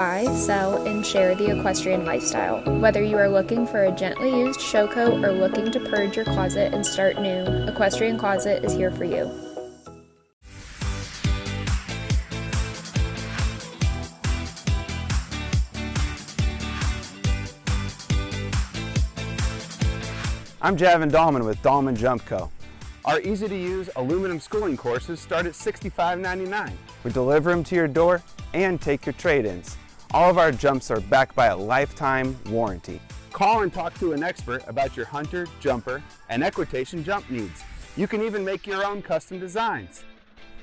Buy, sell, and share the equestrian lifestyle. Whether you are looking for a gently used show coat or looking to purge your closet and start new, Equestrian Closet is here for you. I'm Javin Dahlman with Dahlman Jump Co. Our easy-to-use aluminum schooling courses start at $65.99. We deliver them to your door and take your trade-ins. All of our jumps are backed by a lifetime warranty. Call and talk to an expert about your hunter, jumper, and equitation jump needs. You can even make your own custom designs.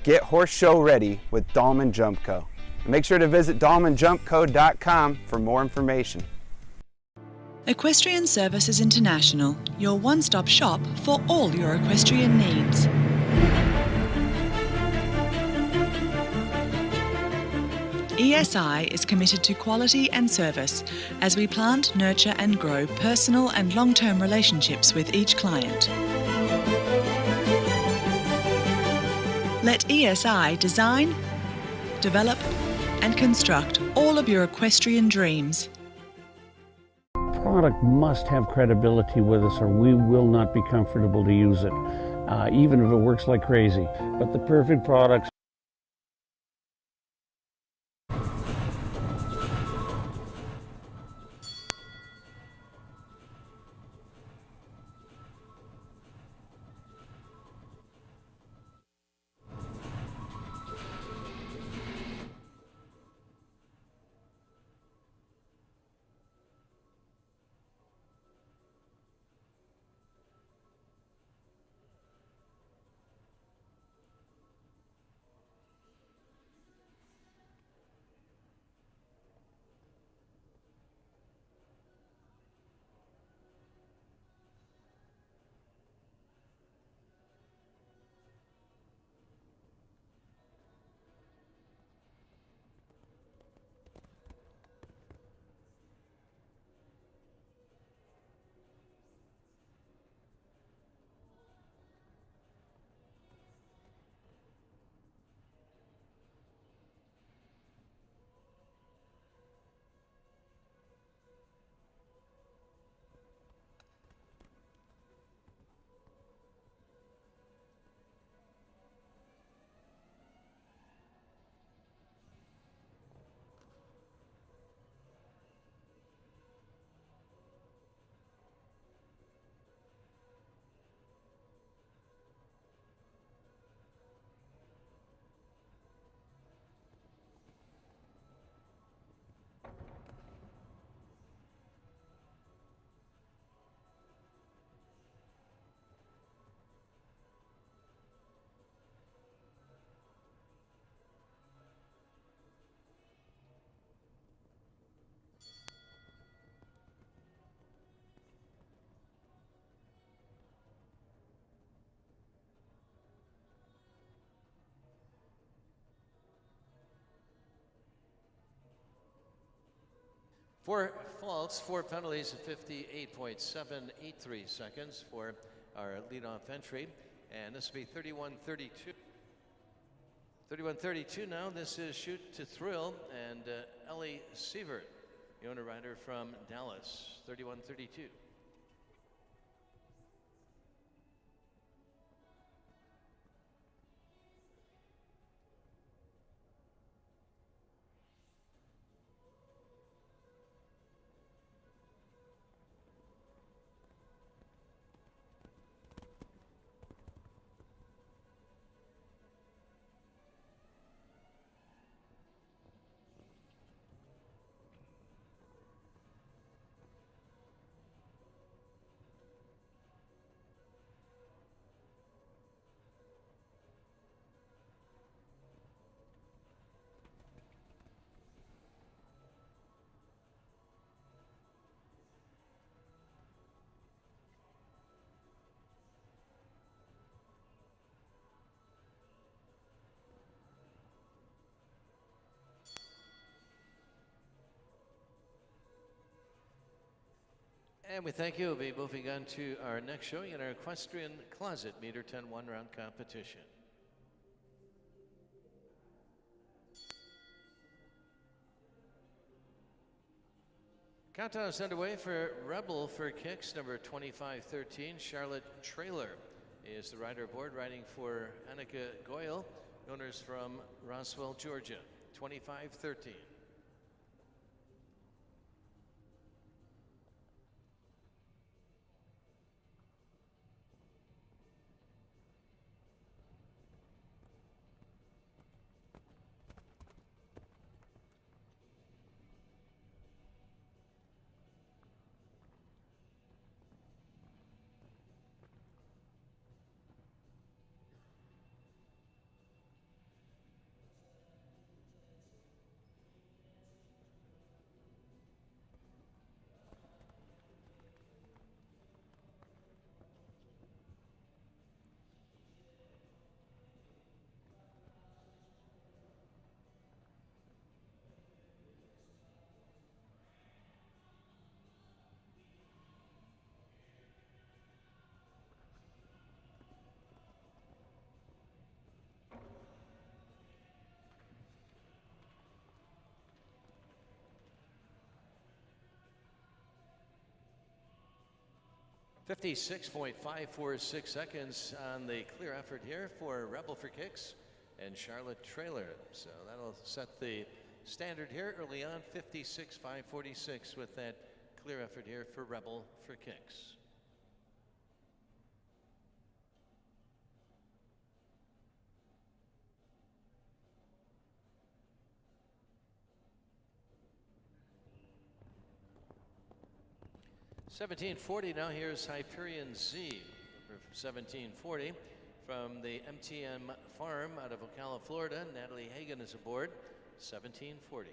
Get horse show ready with Dahlman Jump Co. And make sure to visit dahlmanjumpco.com for more information. Equestrian Services International, your one-stop shop for all your equestrian needs. ESI is committed to quality and service as we plant, nurture and grow personal and long-term relationships with each client. Let ESI design, develop and construct all of your equestrian dreams. Product must have credibility with us or we will not be comfortable to use it, even if it works like crazy. But the perfect products. Four faults, four penalties of 58.783 seconds for our leadoff entry. And this will be 31-32. 31-32 now. This is Shoot to Thrill and Ellie Sievert, the owner rider from Dallas. 31-32. And we thank you. We'll be moving on to our next showing in our Equestrian Closet Meter 10 one-round competition. Countdown is underway for Rebel for kicks, number 2513. Charlotte Trailer is the rider aboard, riding for Annika Goyle, owners from Roswell, Georgia. 2513. .546 seconds on the clear effort here for Rebel for kicks and Charlotte Trailer. So that'll set the standard here early on, 56.546 with that clear effort here for Rebel for kicks. .1740 now. Here's Hyperion Z, number 1740 from the MTM Farm out of Ocala, Florida. Natalie Hagan is aboard. 1740.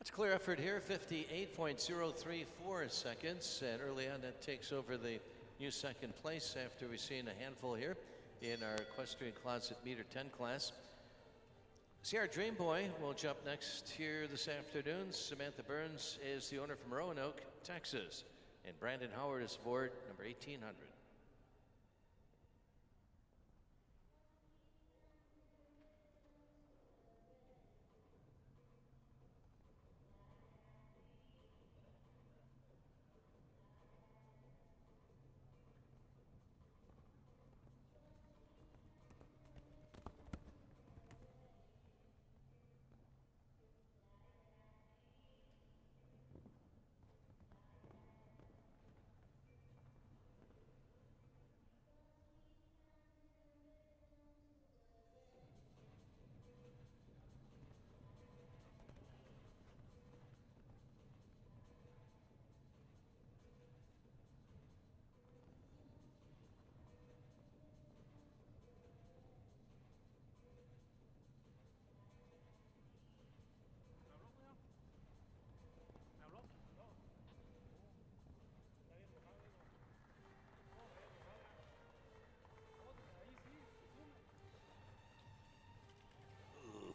That's a clear effort here, 58.034 seconds, and early on that takes over the new second place after we've seen a handful here in our Equestrian Closet Meter 10 class. Sierra Dream Boy will jump next here this afternoon. Samantha Burns is the owner from Roanoke, Texas, and Brandon Howard is aboard, number 1800.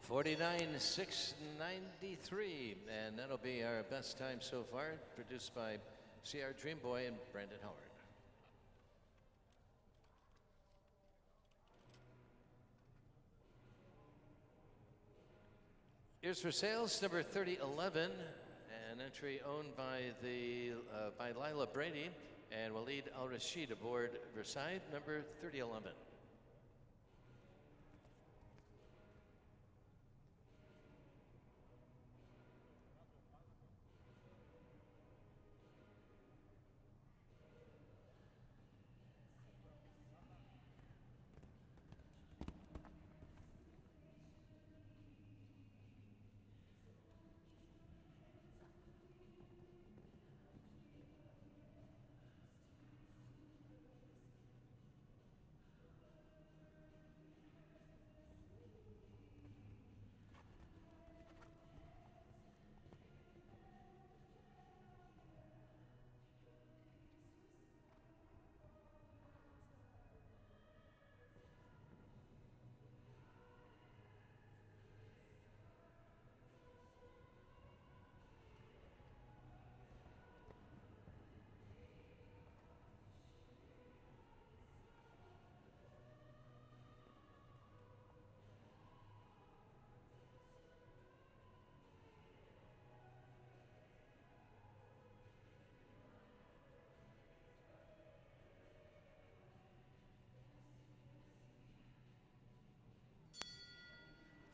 .49.693, and that'll be our best time so far, produced by CR Dream Boy and Brandon Howard. Here's for sales, number 3011, an entry owned by by Lila Brady and Walid Al Rashid aboard Versailles, number 3011.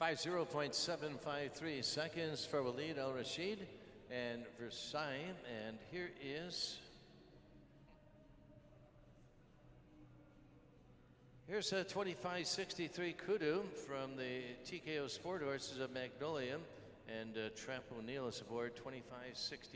50.753 seconds for Walid Al Rashid and Versailles. And here is here's a 25.63 Kudu from the TKO Sport Horses of Magnolia, and Trap O'Neill is aboard 25.63.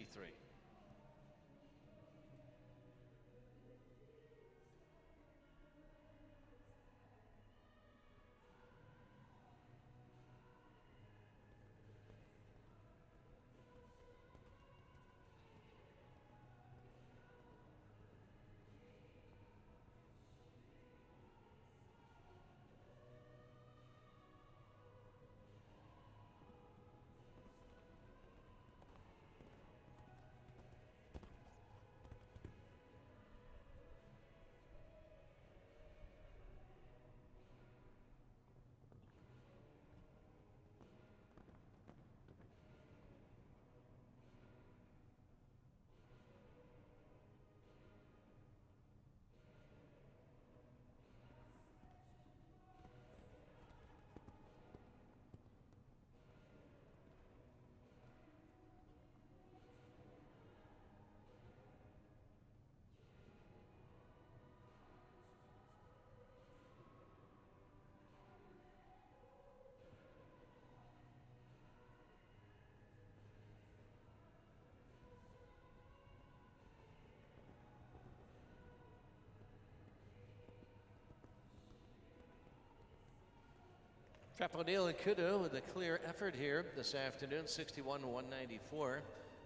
Trap O'Neill and Kudu with a clear effort here this afternoon. 61.194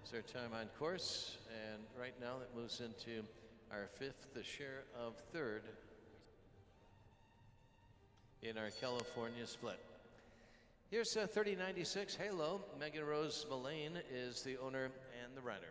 is their time on course, and right now that moves into our fifth, the share of third in our California split. Here's 30.96 Halo. Megan Rose Mullane is the owner and the rider.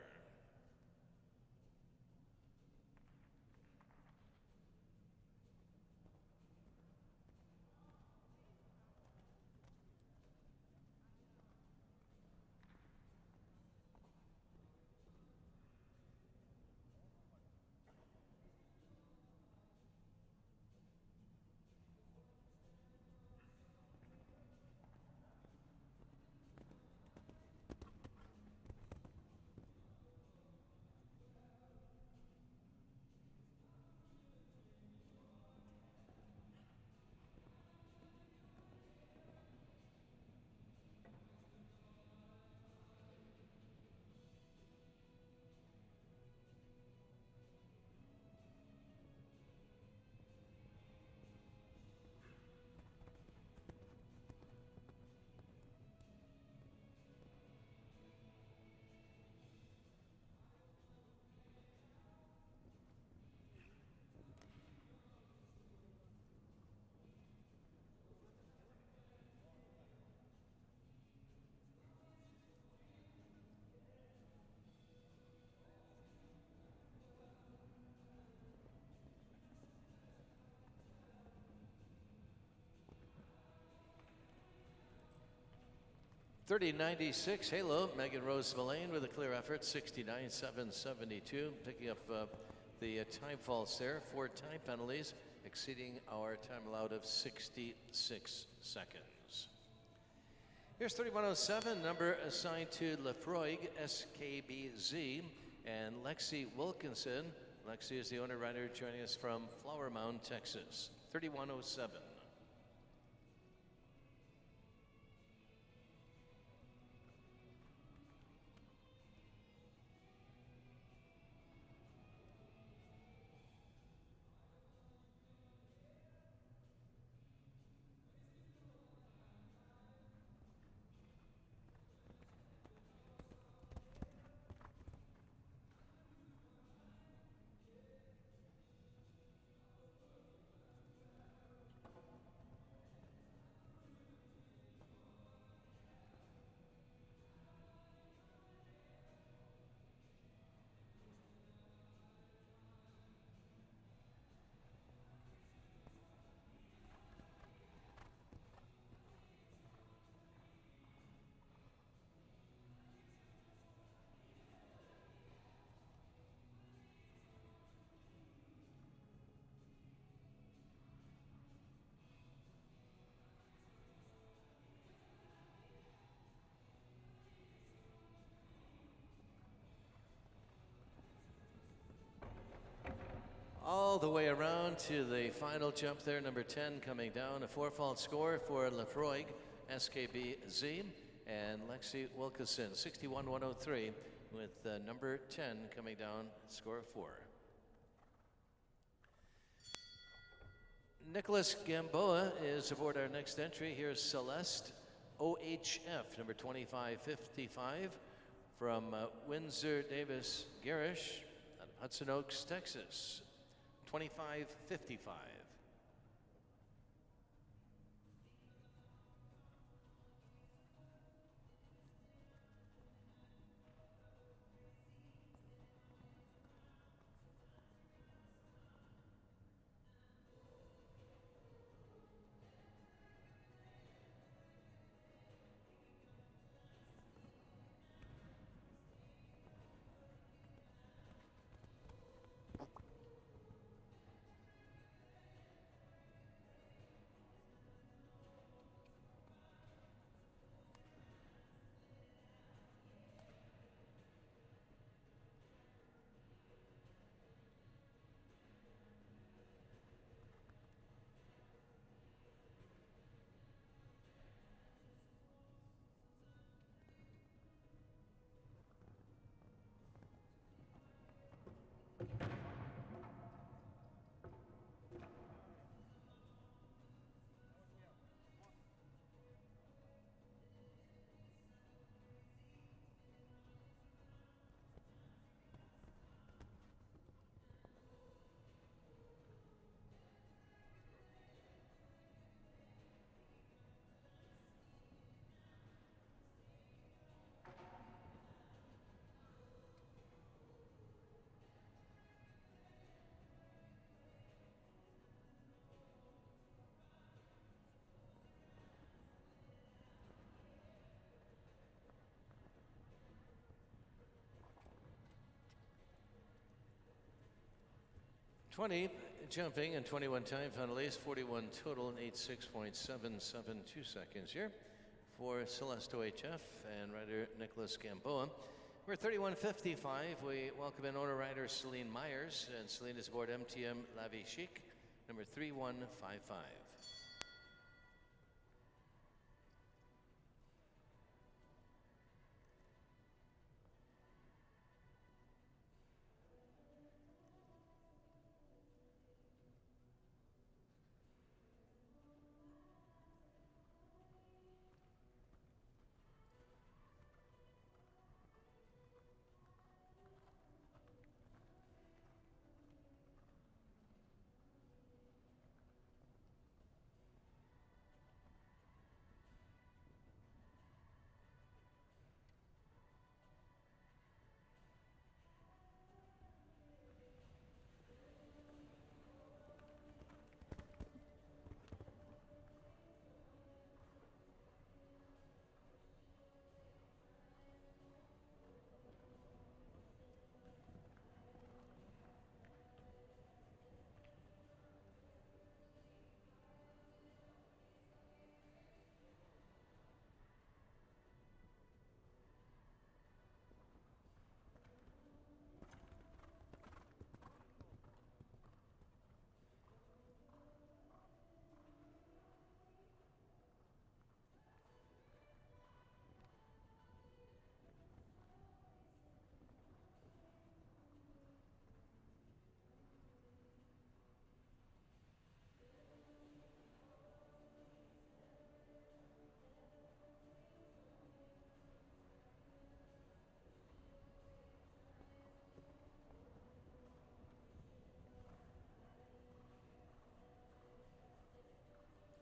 .30.96 Halo. Megan Rose Mullane with a clear effort. 69.772. Picking up the time faults there. 4 time penalties, exceeding our time allowed of 66 seconds. Here's 31.07, number assigned to Lefroy SKBZ and Lexi Wilkinson. Lexi is the owner rider joining us from Flower Mound, Texas. 31.07. all the way around to the final jump there, number 10 coming down, a 4-fault score for Lefroy, SKBZ, and Lexi Wilkinson, 61-103, with number 10 coming down, score of 4. Nicholas Gamboa is aboard our next entry. Here's Celeste, OHF, number 2555, from Windsor Davis Garish, out of Hudson Oaks, Texas, 2555. Jumping and 21 time finalists, 41 total and 86.772 seconds here for Celeste OHF and rider Nicholas Gamboa. We're 31:55. We welcome in owner rider Celine Myers, and Celine is aboard MTM La Vie Chic, number 3155.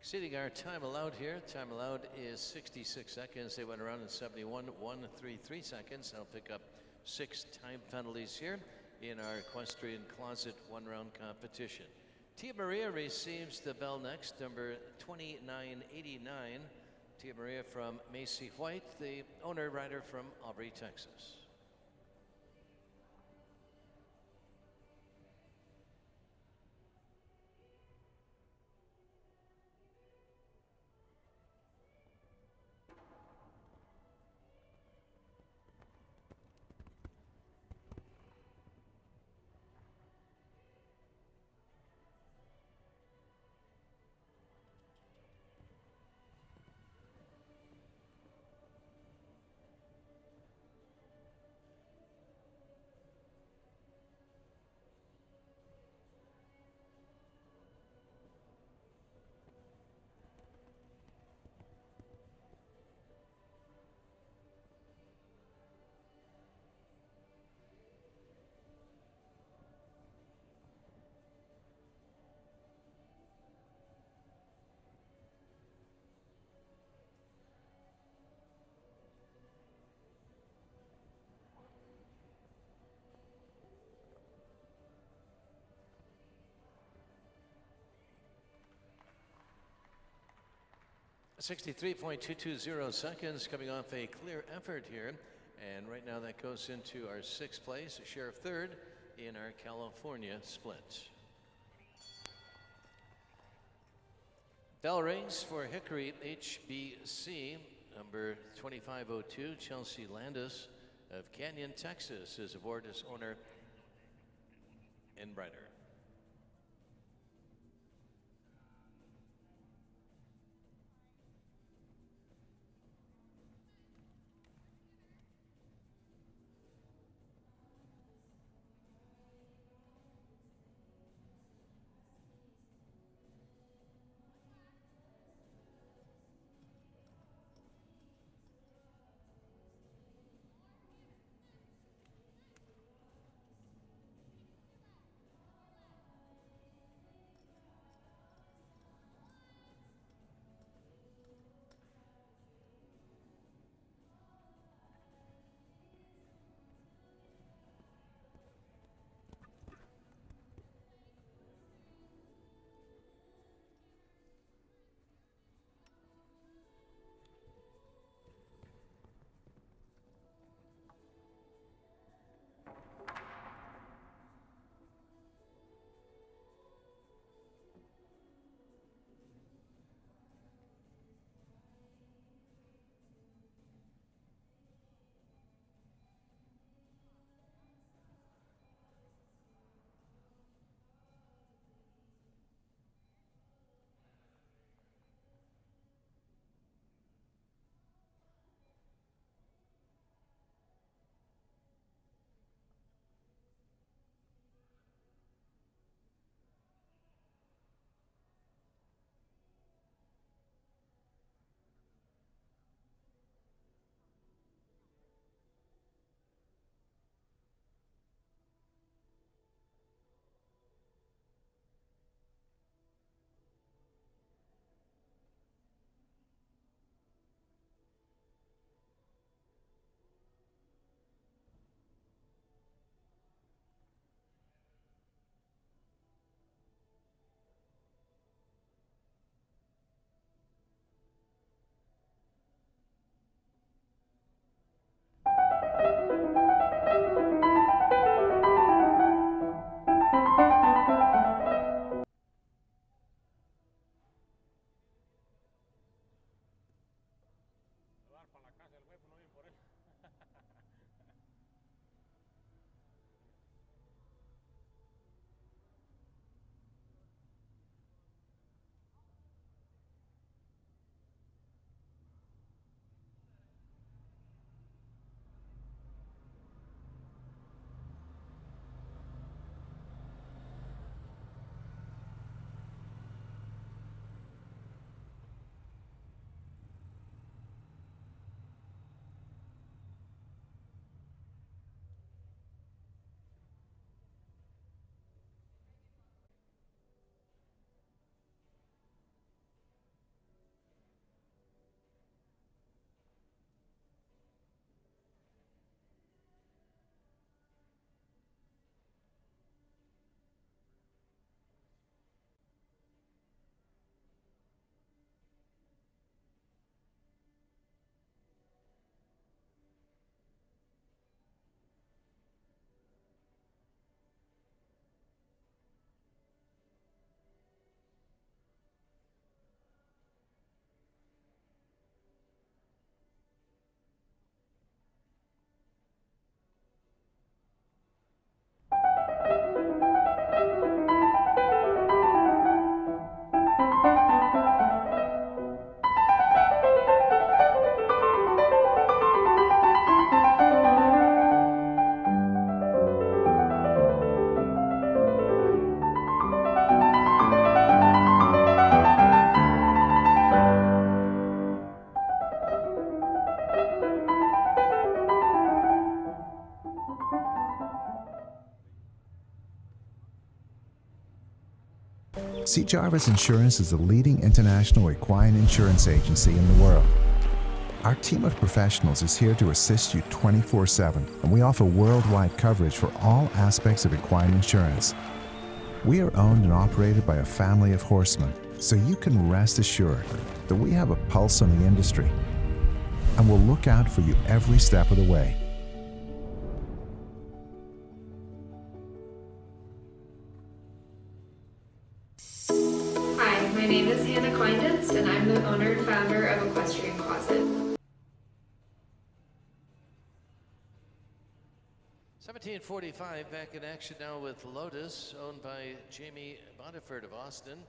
Exceeding our time allowed here. Time allowed is 66 seconds. They went around in 71.133 seconds. They'll pick up 6 time penalties here in our Equestrian Closet one-round competition. Tia Maria receives the bell next, number 2989. Tia Maria from Macy White, the owner rider from Aubrey, Texas. 63.220 seconds, coming off a clear effort here. And right now that goes into our 6th place, Sheriff 3rd in our California split. Bell rings for Hickory HBC. Number 2502, Chelsea Landis of Canyon, Texas, is aboard as owner and rider. C. Jarvis Insurance is the leading international equine insurance agency in the world. Our team of professionals is here to assist you 24/7, and we offer worldwide coverage for all aspects of equine insurance. We are owned and operated by a family of horsemen, So you can rest assured that we have a pulse on the industry and will look out for you every step of the way. Hi, my name is Hannah Kleindienst, and I'm the owner and founder of Equestrian Closet. 1745 back in action now with Lotus, owned by Jamie Bodiford of Austin,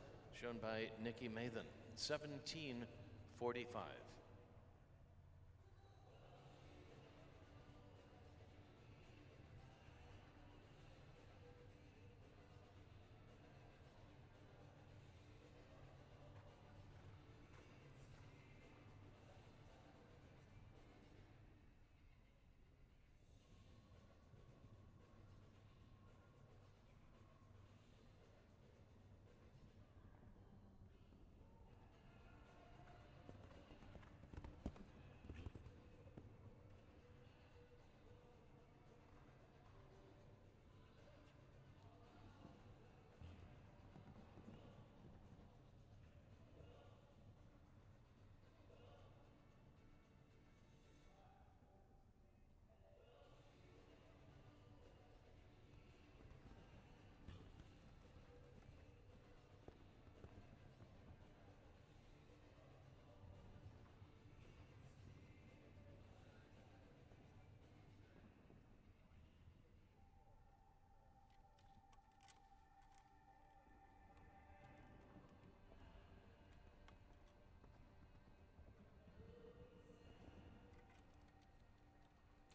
shown by Nikki Mathan. 1745.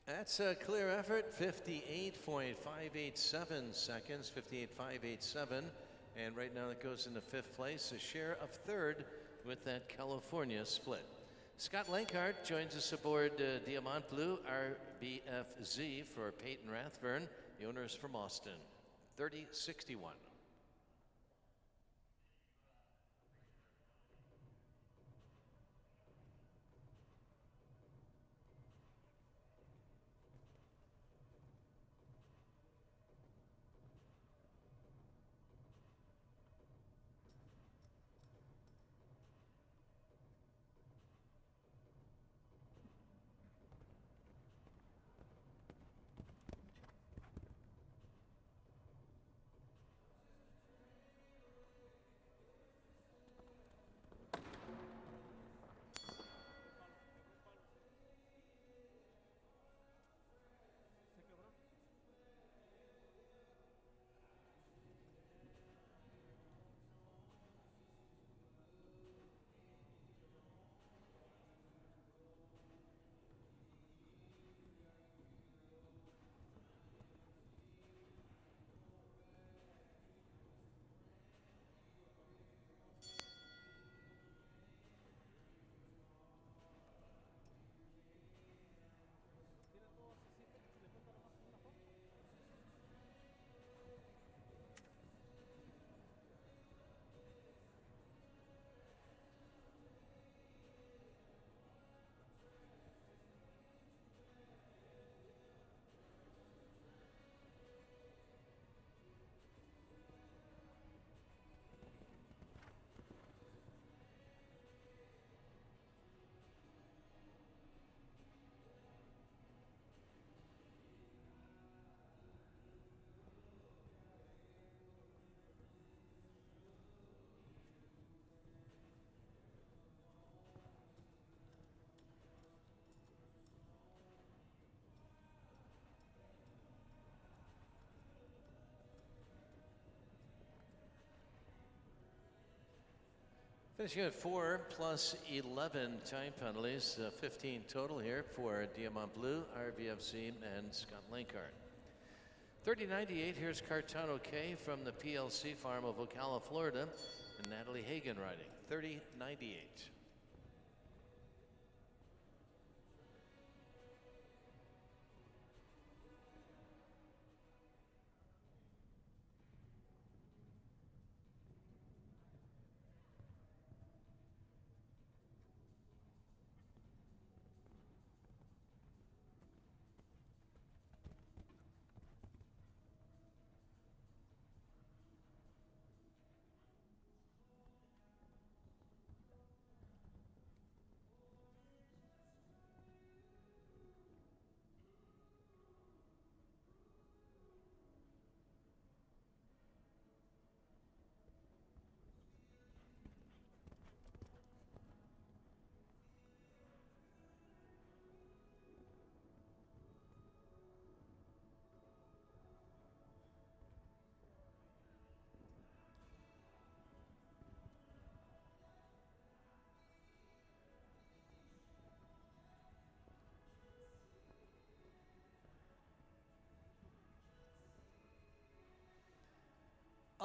That's a clear effort, 58.587 seconds, 58.587. And right now it goes into fifth place, a share of third with that California split. Scott Lankart joins us aboard Diamant Blue RBFZ for Peyton Rathburn. The owner is from Austin, 3061. Finishing at 4 plus 11 time penalties, 15 total here for Diamant Blue, RVFC, and Scott Lankart. 3098, here's Cartano K from the PLC farm of Ocala, Florida, and Natalie Hagan riding, 3098.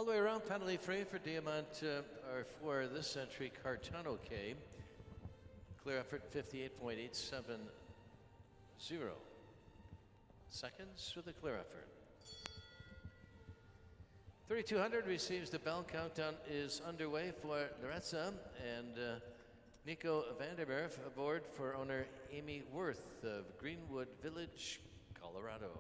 All the way around, penalty free for Diamant, or for this entry, Cartano K. Clear effort 58.870. Seconds for the clear effort. 3200 receives the bell. Countdown is underway for Larissa and Nico Vandermeer aboard for owner Amy Worth of Greenwood Village, Colorado.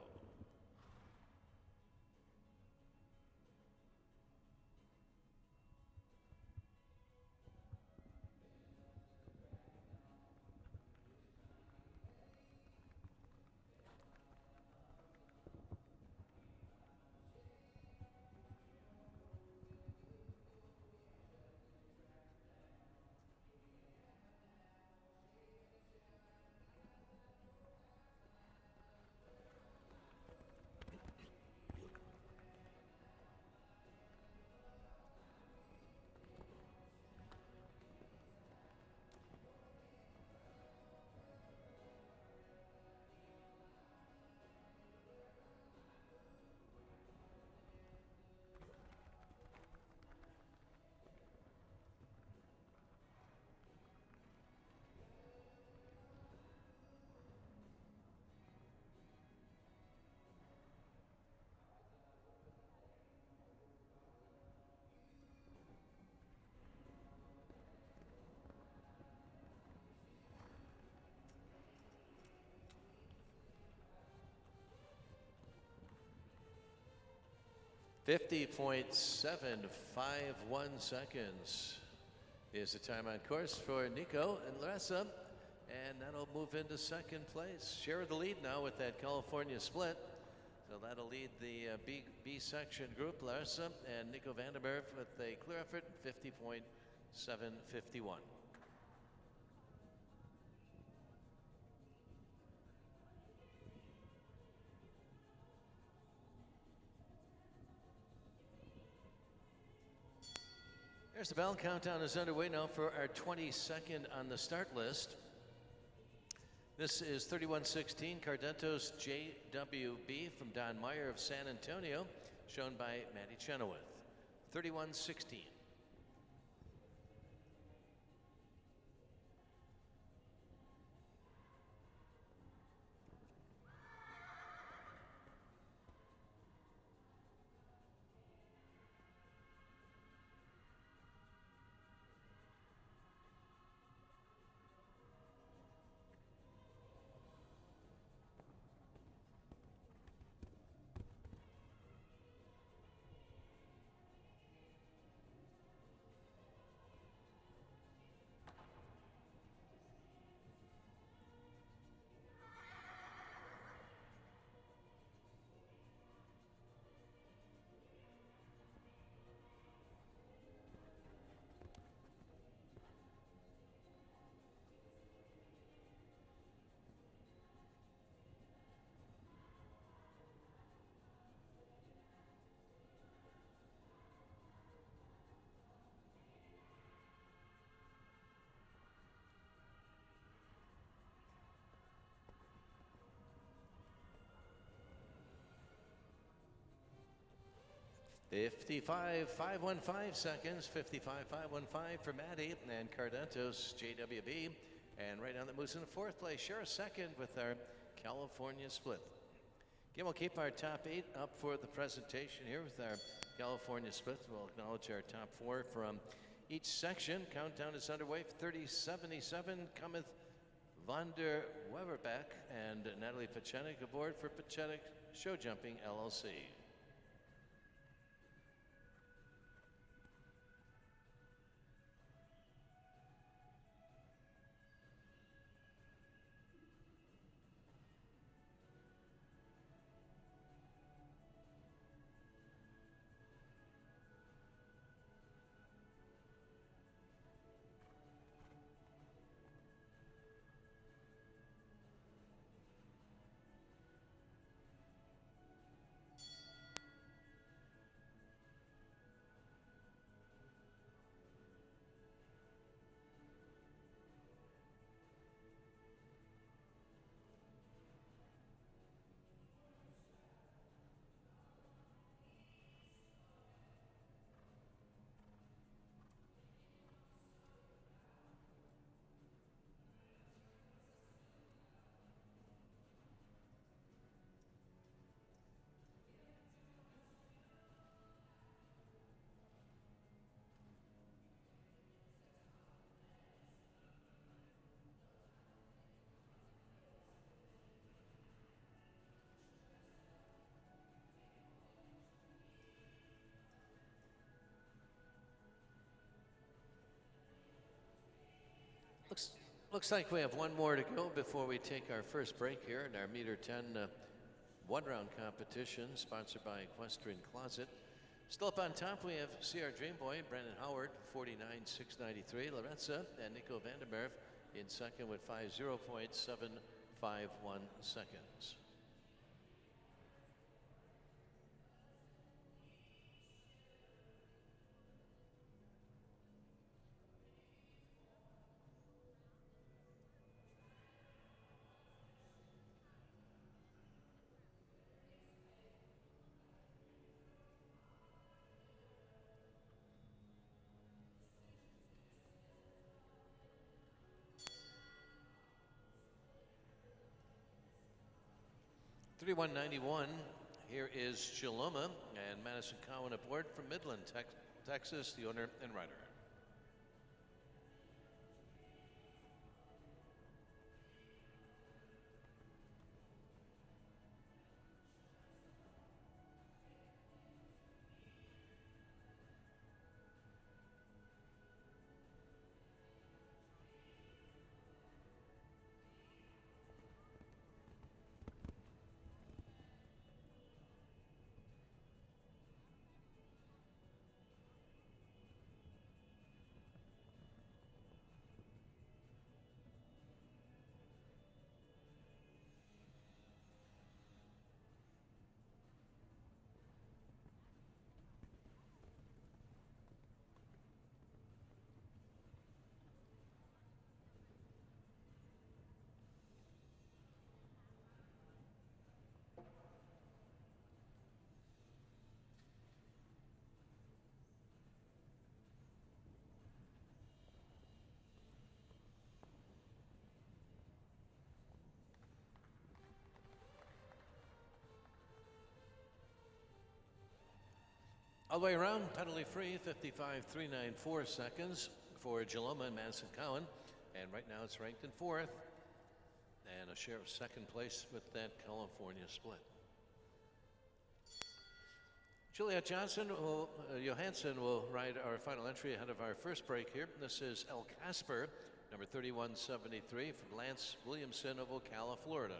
.751 seconds is the time on course for Nico and Larissa, and that'll move into second place. Share the lead now with that California split. So that'll lead the B section group, Larissa and Nico Vandermeer with a clear effort 50.751. There's the bell. Countdown is underway now for our 22nd on the start list. This is 3116 Cardentos JWB from Don Meyer of San Antonio, shown by Maddie Chenoweth. 3116. .55515 seconds, 55.515 for Maddie and Cardentos JWB. And right now that moves into fourth place. Share a second with our California split. Again, we'll keep our top 8 up for the presentation here with our California split. We'll acknowledge our top 4 from each section. Countdown is underway. 3077 cometh Von der Weberbeck and Natalie Pachenik aboard for Pachenik Show Jumping LLC. Looks like we have one more to go before we take our first break here in our meter 10 one-round competition sponsored by Equestrian Closet. Still up on top, we have CR Dreamboy, Brandon Howard, 49.693. Lorenza and Nico Vandermeer in second with 50.751 seconds. $31.91. Here is Chaloma and Madison Cowan aboard from Midland, Texas, the owner and rider. All the way around, penalty free, 55.394 seconds for Jaloma and Madison Cowan. And right now it's ranked in fourth. And a share of second place with that California split. Juliet Johansson will ride our final entry ahead of our first break here. This is El Casper, number 3173 from Lance Williamson of Ocala, Florida.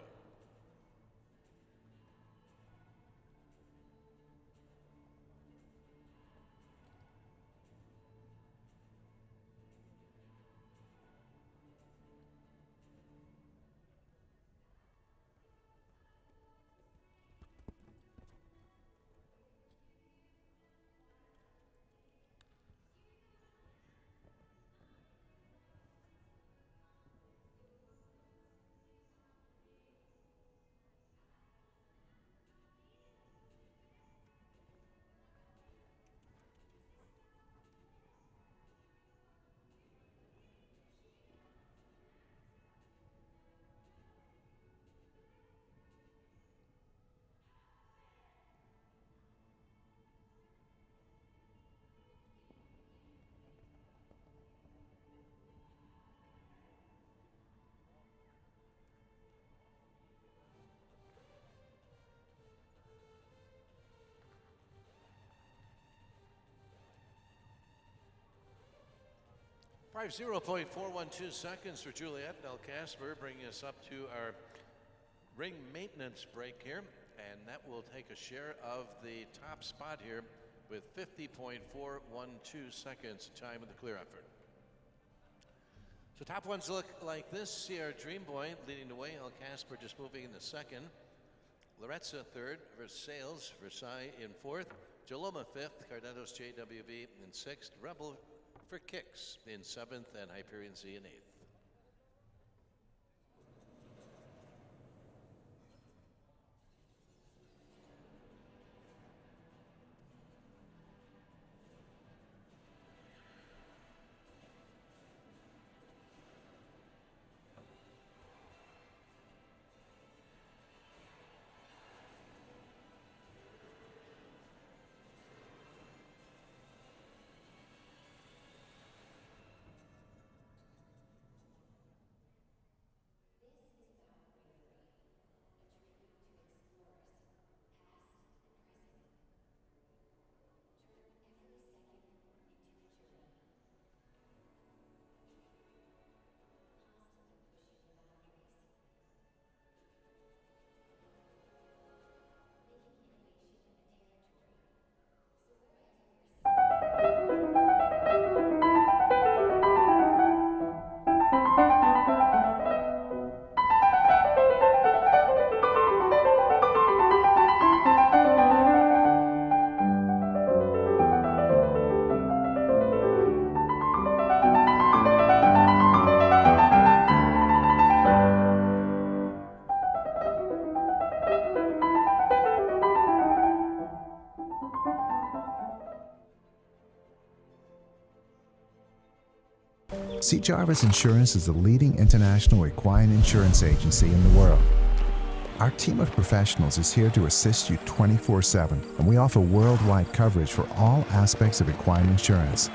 Five 0.412 seconds for Juliet and El Casper, bringing us up to our ring maintenance break here, and that will take a share of the top spot here with 50.412 seconds time of the clear effort. So top ones look like this. CR Dreamboy leading the way, El Casper just moving in the second. Loretza third, Versailles, Versailles in fourth. Jaloma fifth, Cardetos JWB in sixth. Rebel for Kicks in seventh, and Hyperion Z in eighth. See Jarvis Insurance is the leading international equine insurance agency in the world. Our team of professionals is here to assist you 24/7, and we offer worldwide coverage for all aspects of equine insurance.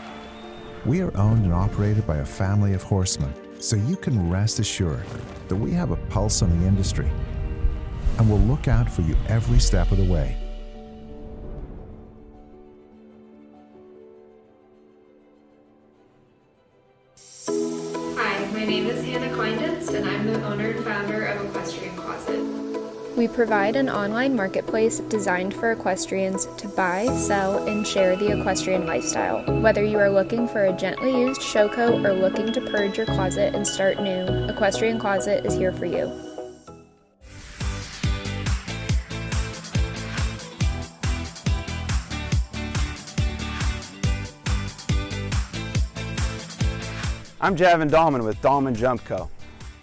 We are owned and operated by a family of horsemen, so you can rest assured that we have a pulse on the industry and will look out for you every step of the way. Hi, my name is Hannah Kleinditz, and I'm the owner and founder of Equestrian Closet. We provide an online marketplace designed for equestrians to buy, sell, and share the equestrian lifestyle. Whether you are looking for a gently used show coat or looking to purge your closet and start new, Equestrian Closet is here for you. I'm Javin Dahlman with Dahlman Jump Co.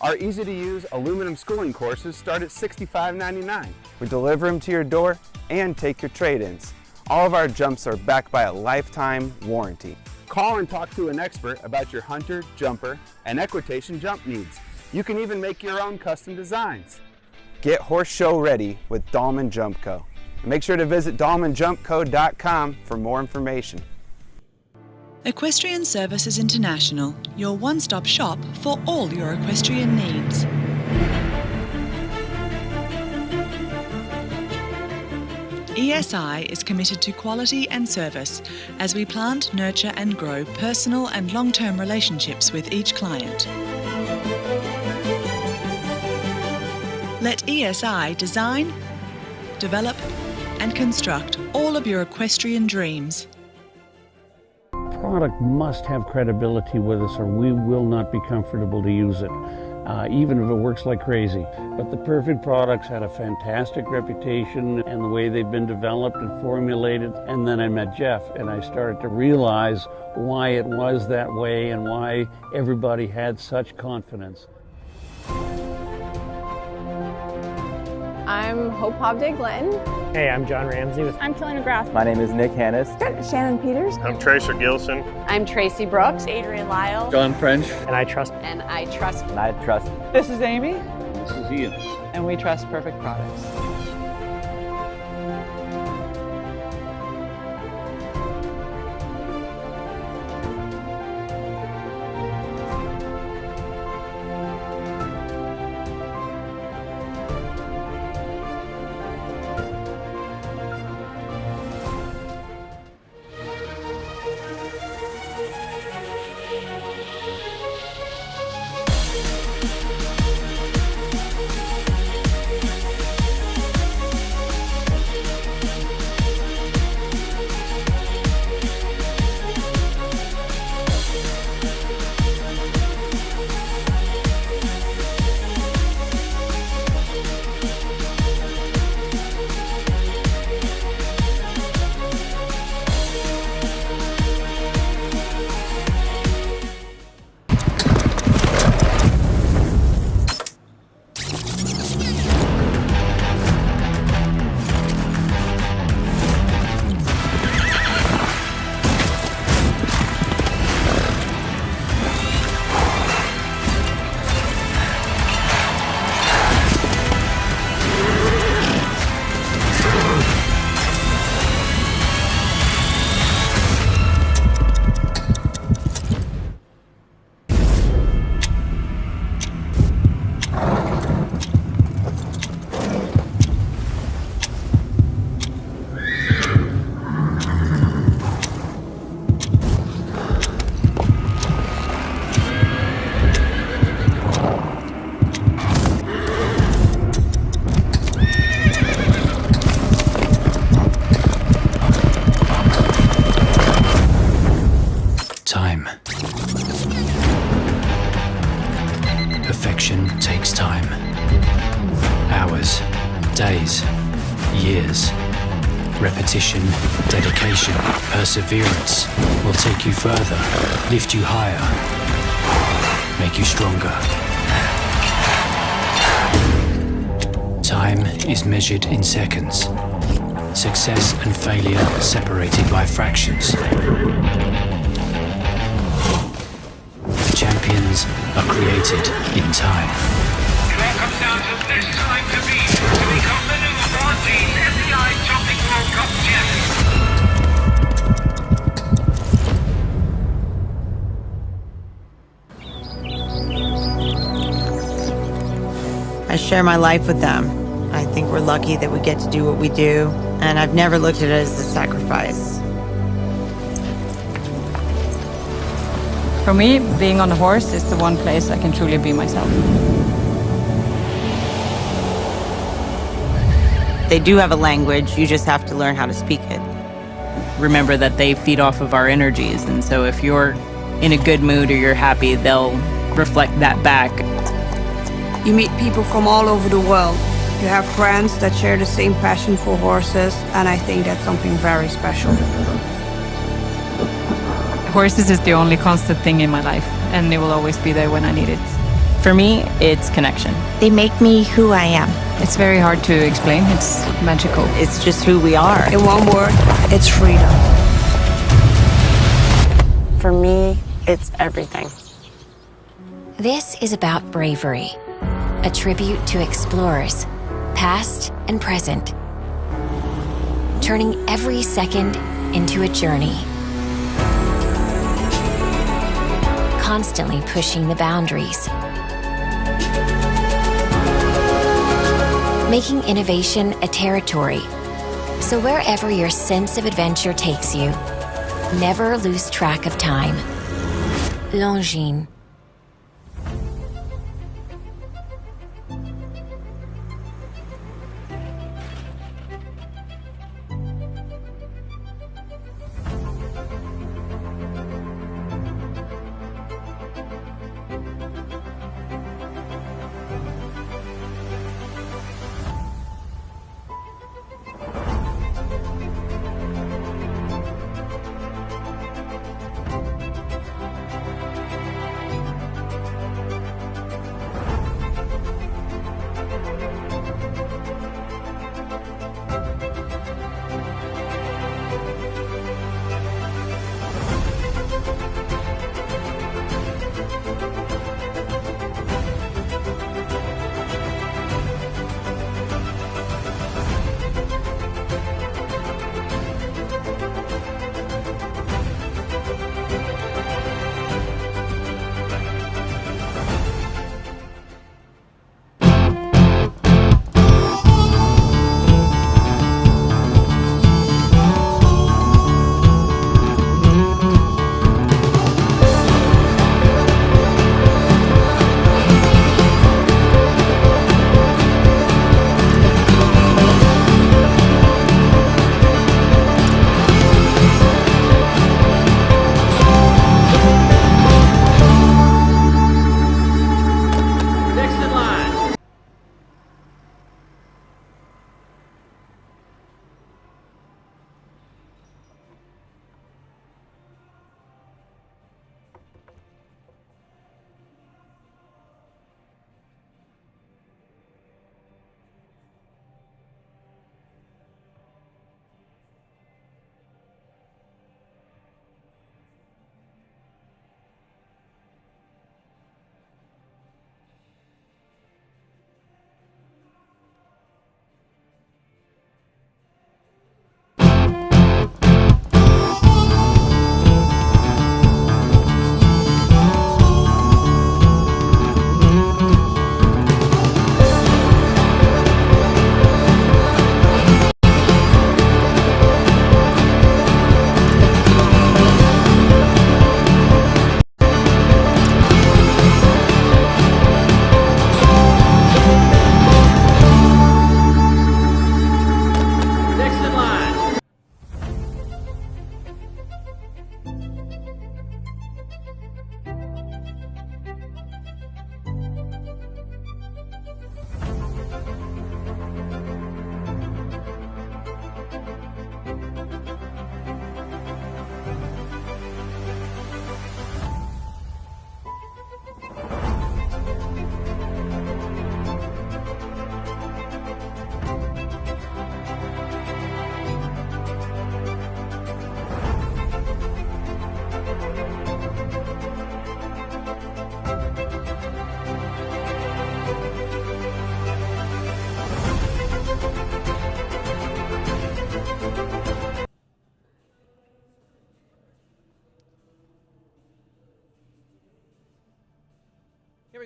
Our easy-to-use aluminum schooling courses start at $65.99. We deliver them to your door and take your trade-ins. All of our jumps are backed by a lifetime warranty. Call and talk to an expert about your hunter, jumper, and equitation jump needs. You can even make your own custom designs. Get horse show ready with Dahlman Jump Co. And make sure to visit DahlmanJumpCo.com for more information. Equestrian Services International, your one-stop shop for all your equestrian needs. ESI is committed to quality and service as we plant, nurture and grow personal and long-term relationships with each client. Let ESI design, develop and construct all of your equestrian dreams. Product must have credibility with us or we will not be comfortable to use it, even if it works like crazy. But the Perfect products had a fantastic reputation and the way they've been developed and formulated. And then I met Jeff and I started to realize why it was that way and why everybody had such confidence. I'm Hope Hobday-Glenn. Hey, I'm John Ramsey. I'm Kelly McGrath. My name is Nick Hannes. Shannon Peters. I'm Tracer Gilson. I'm Tracy Brooks. Adrian Lyle. John French. And I trust. And I trust. And I trust. This is Amy. This is Ian. And we trust Perfect products. Perfection takes time. Hours, days, years. Repetition, dedication, perseverance will take you further, lift you higher, make you stronger. Time is measured in seconds. Success and failure separated by fractions. champions are created in time. It all comes down to this time to become the new 14 FEI Jumping World Cup champion. I share my life with them. I think we're lucky that we get to do what we do, and I've never looked at it as a sacrifice. For me, being on a horse is the one place I can truly be myself. They do have a language, you just have to learn how to speak it. Remember that they feed off of our energies, and so if you're in a good mood or you're happy, they'll reflect that back. You meet people from all over the world. You have friends that share the same passion for horses, and I think that's something very special. Horses is the only constant thing in my life, and they will always be there when I need it. For me, it's connection. They make me who I am. It's very hard to explain. It's magical. It's just who we are. In one word, it's freedom. For me, it's everything. This is about bravery, a tribute to explorers, past and present, turning every second into a journey, constantly pushing the boundaries, making innovation a territory. So wherever your sense of adventure takes you, never lose track of time. Longines.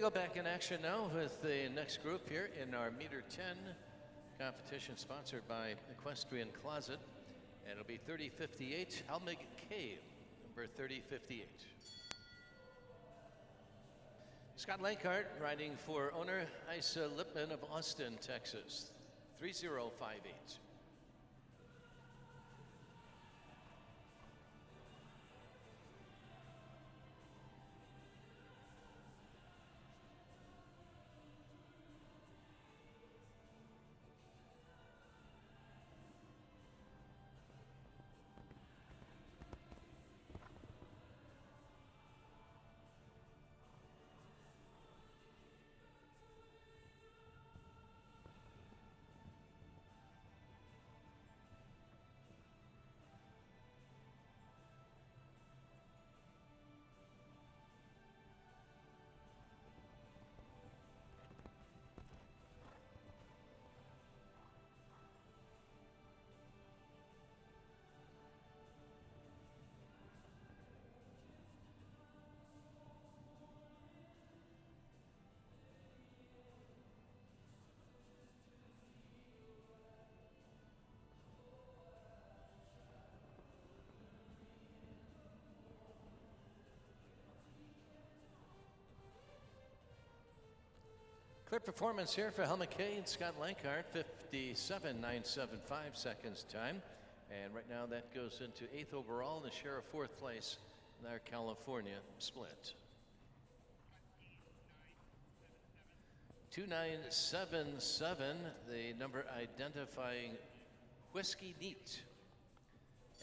go back in action now with the next group here in our meter 10 competition sponsored by Equestrian Closet. And it'll be 3058, Helmig K, number 3058. Scott Lankart riding for owner Isa Lipman of Austin, Texas, 3058. Clear performance here for Helmut K and Scott Lankart, 57.975 seconds time. And right now that goes into 8th overall and a share of 4th place in our California split. 2977, the number identifying Whiskey Neat.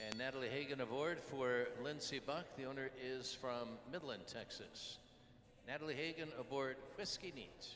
And Natalie Hagan aboard for Lindsey Buck. The owner is from Midland, Texas. Natalie Hagan aboard Whiskey Neat.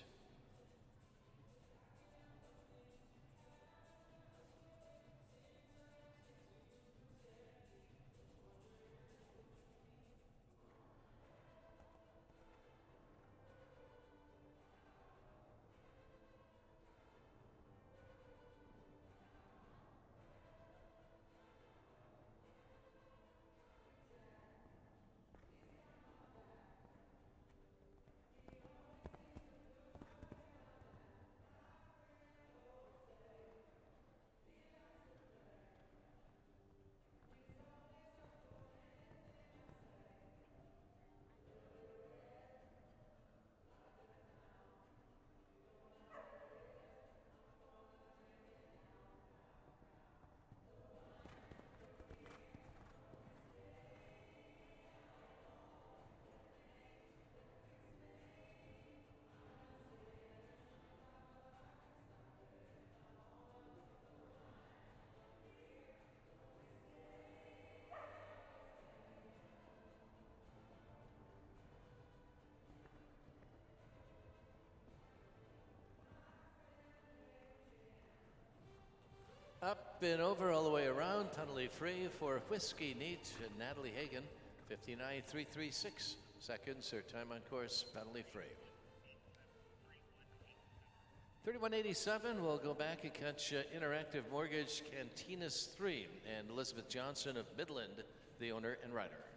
Up and over all the way around, totally free for Whiskey Neat and Natalie Hagan, 59.336 seconds. Her time on course, penalty free. 31.87, we'll go back and catch Interactive Mortgage Cantinas 3 and Elizabeth Johnson of Midland, the owner and rider.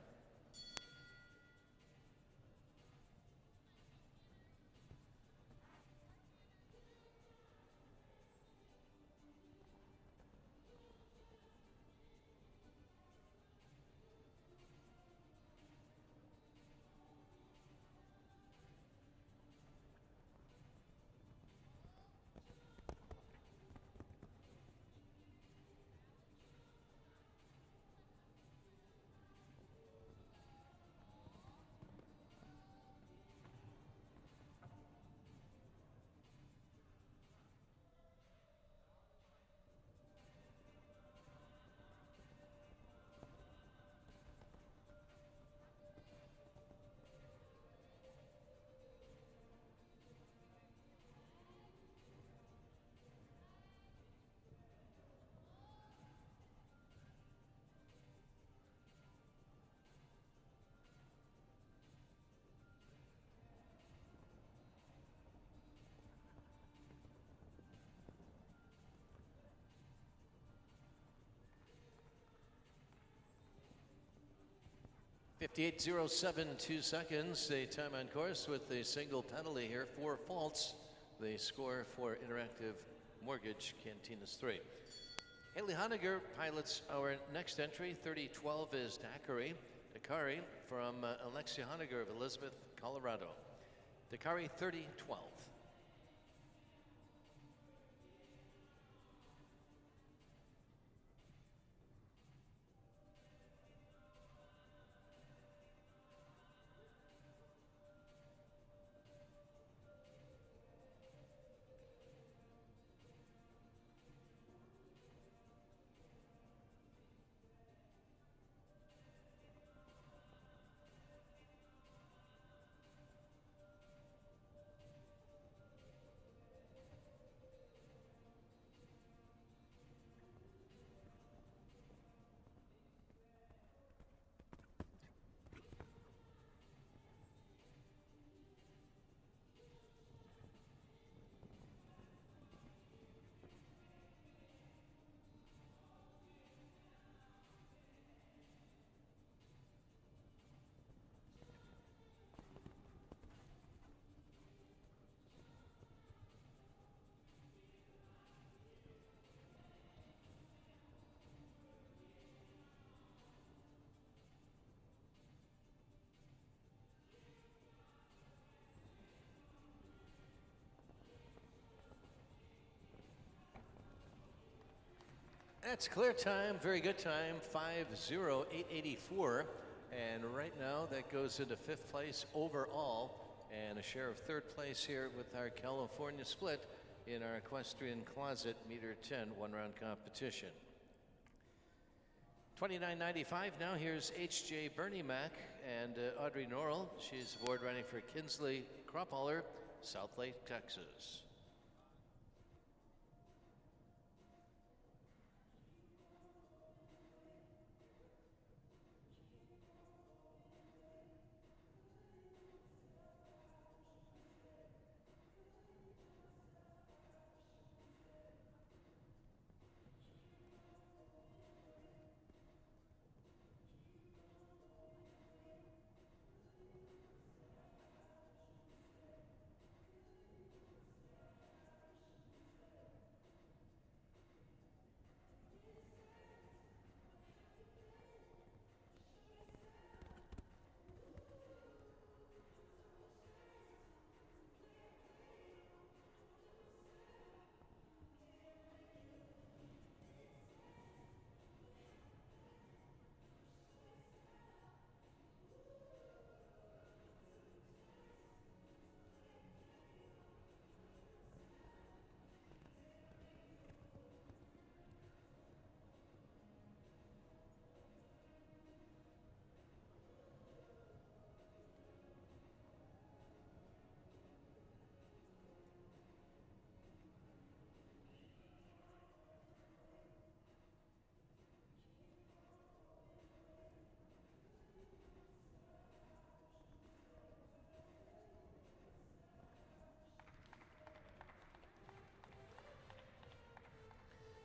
58.072 seconds, the time on course with the single penalty here, 4 faults. The score for Interactive Mortgage Cantinas 3. Haley Honegger pilots our next entry. 3012 is Dakari from Alexia Honegger of Elizabeth, Colorado. Dakari 3012. That's clear time, very good time, 5:08.84. And right now that goes into 5th place overall and a share of 3rd place here with our California split in our Equestrian Closet Meter 10 one-round competition. 29.95 now, here's H.J. Bernie Mac and Audrey Norrell. She's aboard riding for Kinsley Kropholler, South Lake, Texas.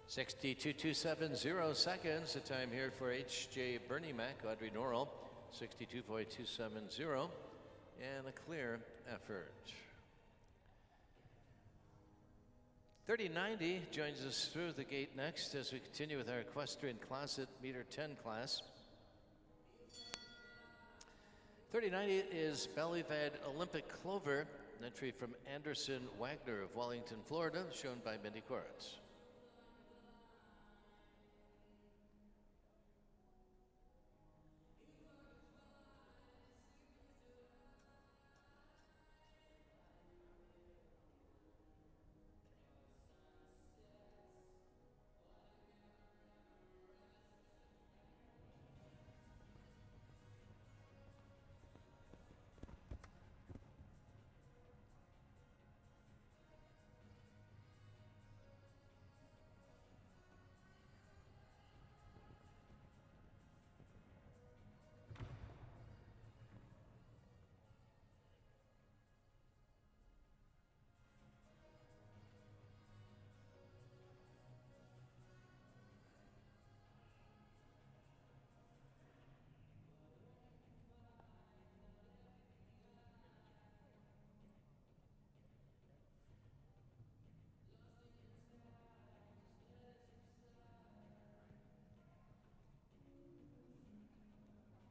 .62270 seconds, the time here for H.J. Bernie Mac, Audrey Norrell, 62.270, and a clear effort. 3090 joins us through the gate next as we continue with our Equestrian Closet Meter 10 class. 3090 is Ballyvad Olympic Clover, an entry from Anderson Wagner of Wellington, Florida, shown by Mindy Koretz.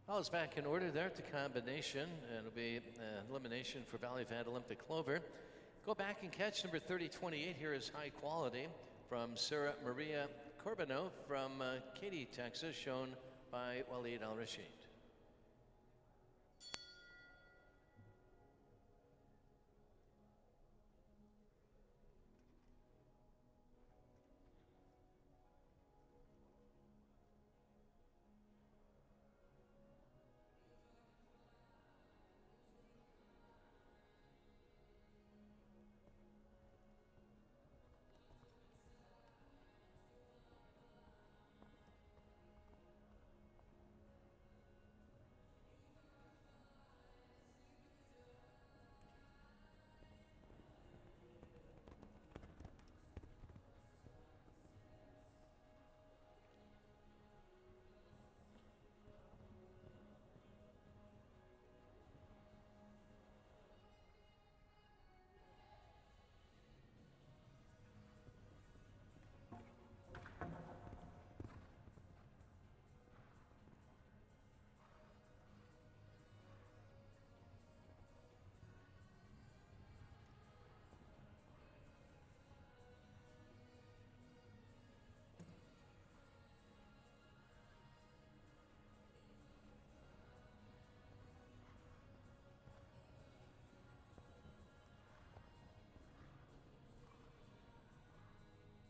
All is back in order there at the combination, and it'll be elimination for Valley Van Olympic Clover. Go back and catch number 3028 here is High Quality from Sarah Maria Corbino from Katy, Texas, shown by Waleed Al-Rashid.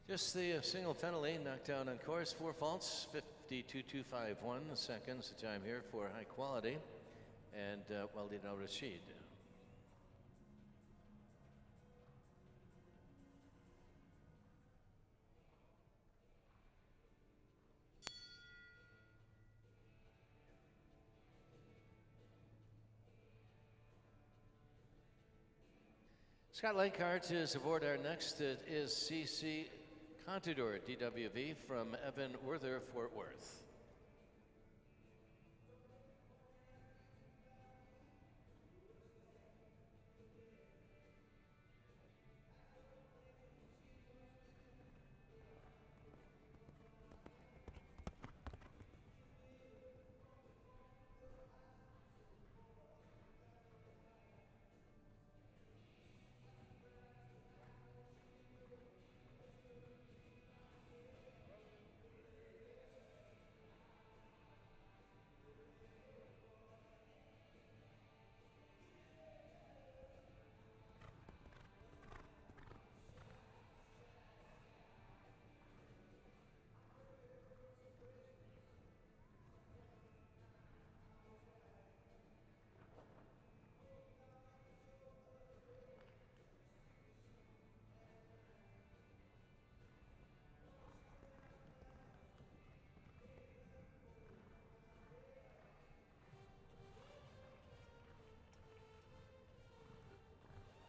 Just the single penalty, knocked down on course, 4 faults, 52.251 seconds the time here for High Quality, and Waleed Al-Rashid. Scott Lakehart is aboard our next. It is CC Contador DWV from Evan Werther, Fort Worth.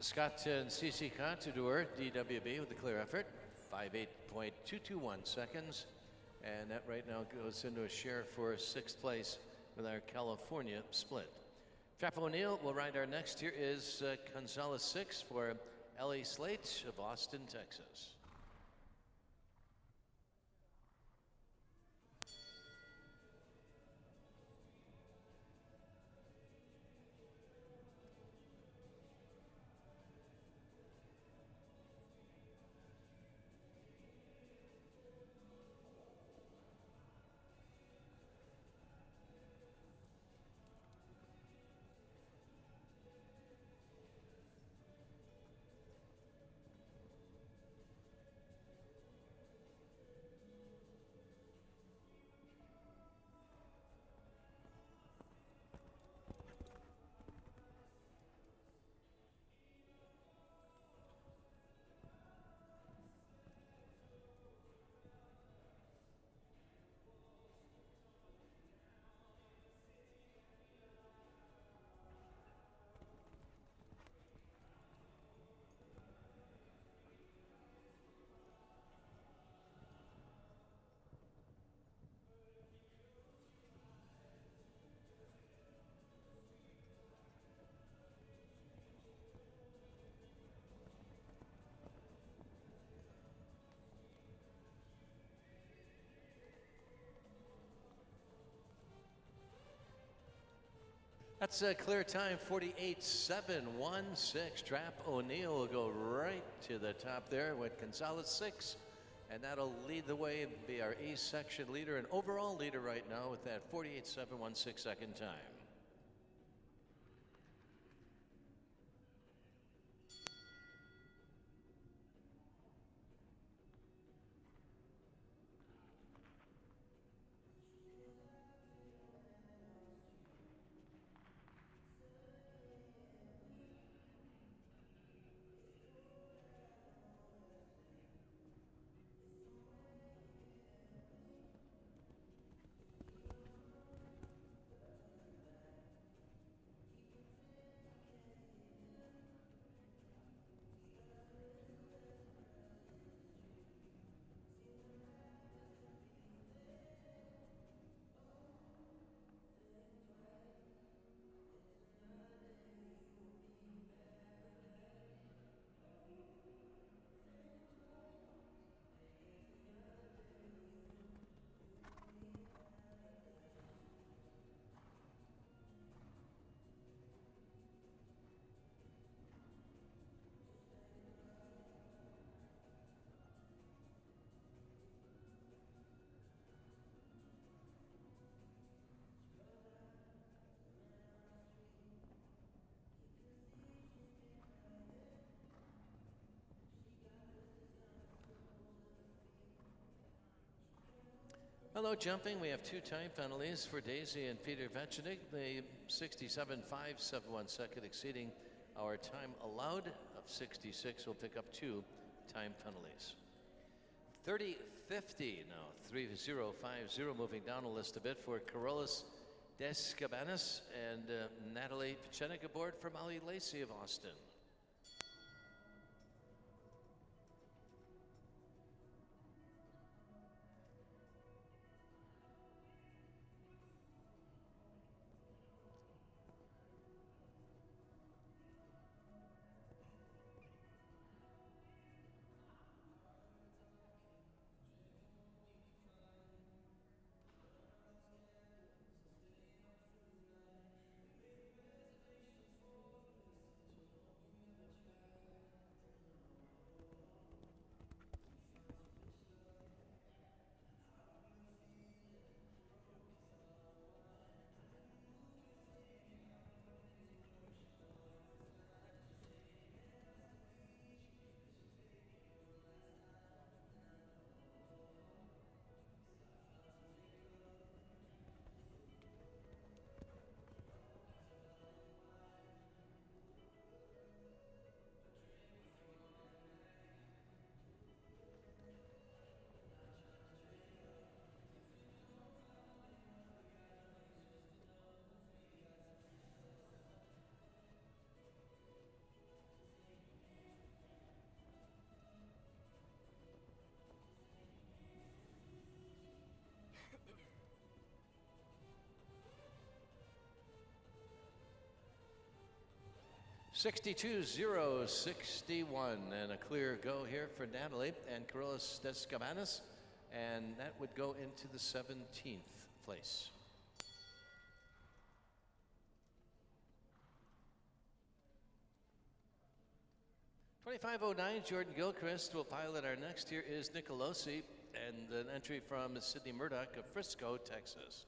Scott and CC Contador, DWB with a clear effort, 58.221 seconds. And that right now goes into a share for 6th place with our California split. Jeff O'Neill will ride our next. Here is Gonzalez 6 for Ellie Slate of Austin, Texas. That's a clear time, 48.716. Trap O'Neill will go right to the top there with Gonzalez 6. And that'll lead the way, be our E section leader and overall leader right now with that 48.716 second time. Hello, jumping. We have two time penalties for Daisy and Peter Vechnik. The 67.571 second exceeding our time allowed of 66 will pick up two time penalties. 30.50 now, 30.50 moving down a list a bit for Carolus Descabanis and Natalie Pachenik aboard for Molly Lacey of Austin. $62.061 and a clear go here for Natalie and Carolus Descabanis, and that would go into the 17th place. $25.09, Jordan Gilchrist will pilot our next. Here is Nicolosi and an entry from Sydney Murdoch of Frisco, Texas.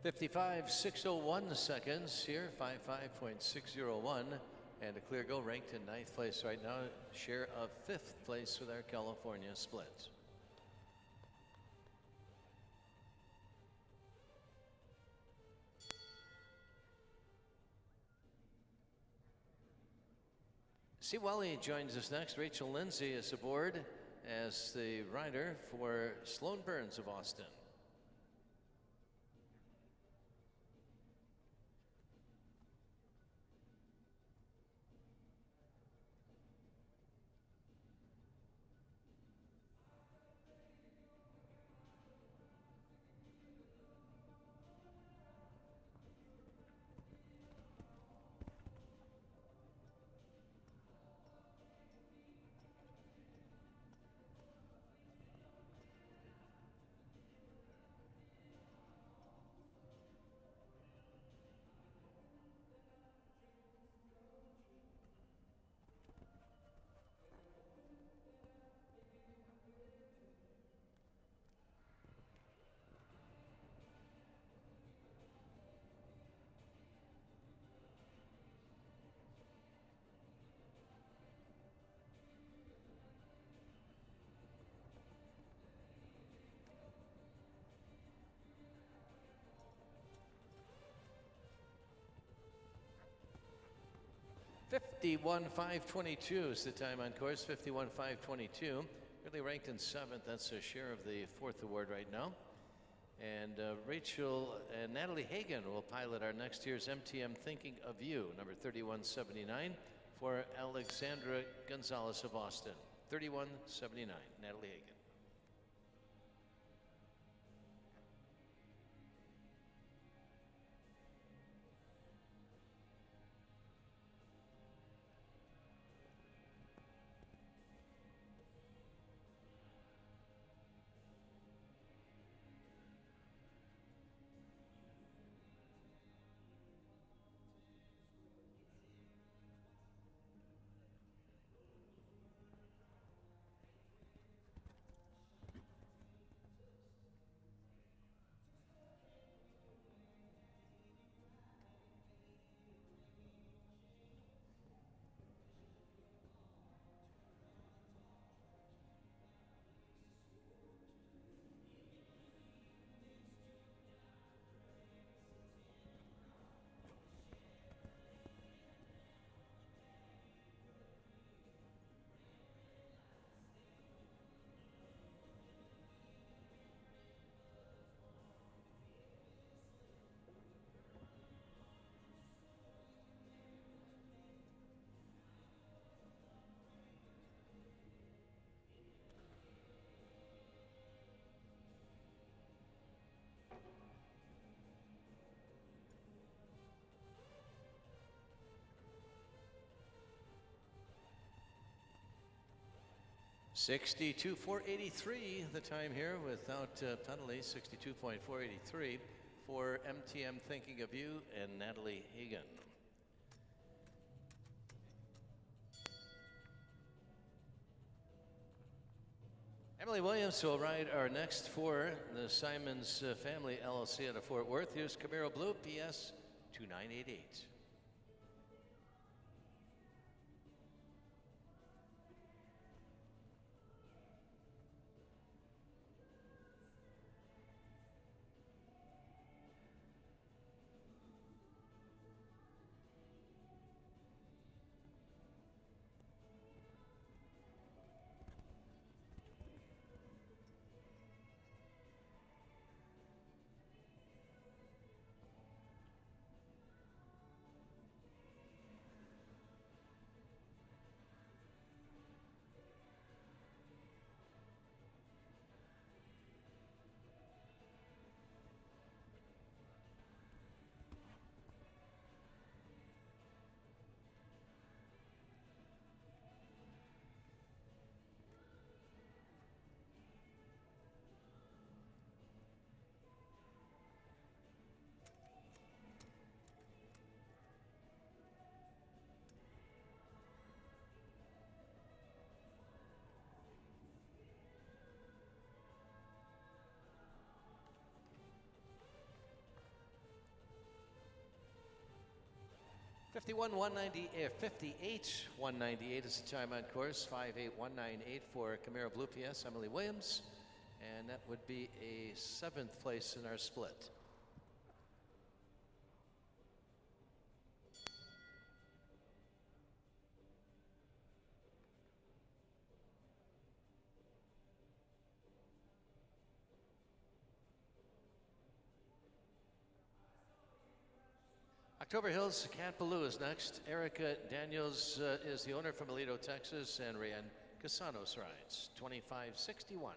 55.601 seconds here, 55.601, and a clear go, ranked in 9th place right now, share of 5th place with our California split. Seawally joins us next. Rachel Lindsay is aboard as the rider for Sloan Burns of Austin. $51,522 is the time on course, $51,522. Really ranked in 7th. That's a share of the 4th award right now. And Rachel and Natalie Hagan will pilot our next year's MTM Thinking of You, number 3179, for Alexandra Gonzalez of Austin. 3179, Natalie Hagan. $62,483 the time here without penalty, 62.483 for MTM Thinking of You and Natalie Hagan. Emily Williams will ride our next for the Simons Family LLC out of Fort Worth. Here's Camaro Blue, PS 2988. 58-198 is the time on course. 5.8-198 for Camaro Blue PS, Emily Williams. And that would be a 7th place in our split. October Hills Cat Baloo is next. Erica Daniels is the owner from Aledo, Texas, and Rayanne Casanos rides. 25.61.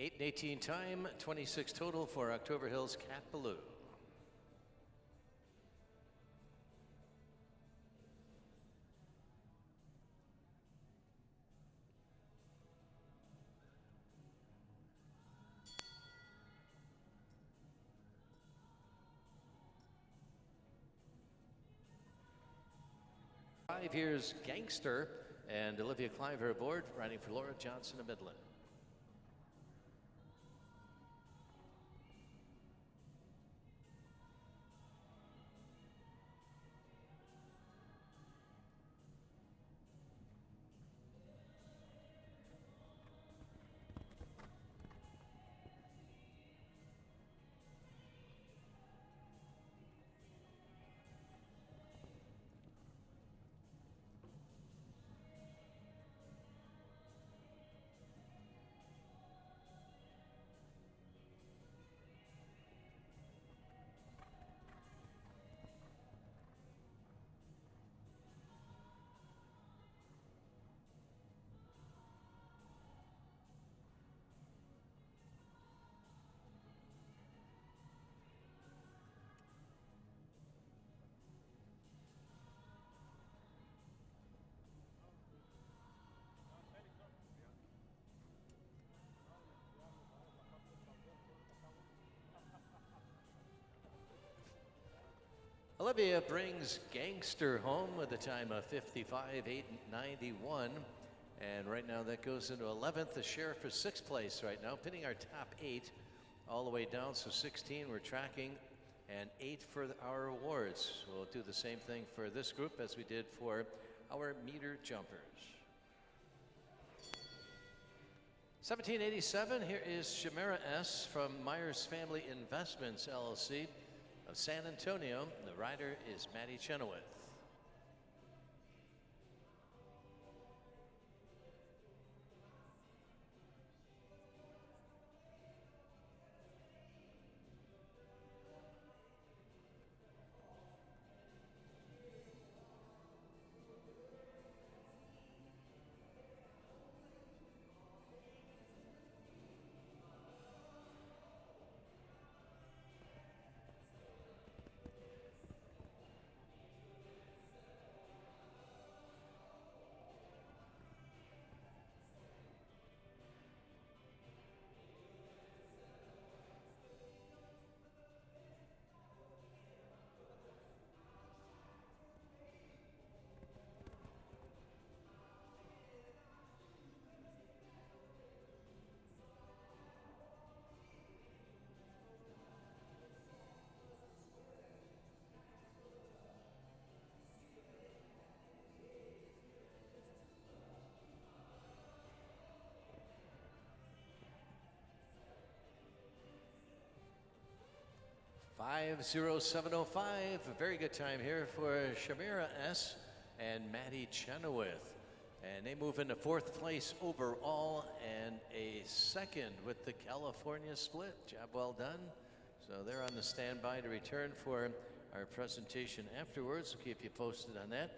Eight and 18 time, 26 total for October Hills Cat Baloo. Here's Gangster and Olivia Cliver aboard, riding for Laura Johnson of Midland. Olivia brings Gangster home with a time of 55.891. And right now that goes into 11th. The Sheriff is 6th place right now, pinning our top 8 all the way down. So 16 we're tracking, and 8 for our awards. We'll do the same thing for this group as we did for our meter jumpers. 1787, here is Shamira S. from Myers Family Investments, LLC of San Antonio. The rider is Maddie Chenoweth. 5:07:05, a very good time here for Shamira S. and Maddie Chenoweth. And they move into 4th place overall and a 2nd with the California split. Job well done. So they're on the standby to return for our presentation afterwards. We'll keep you posted on that.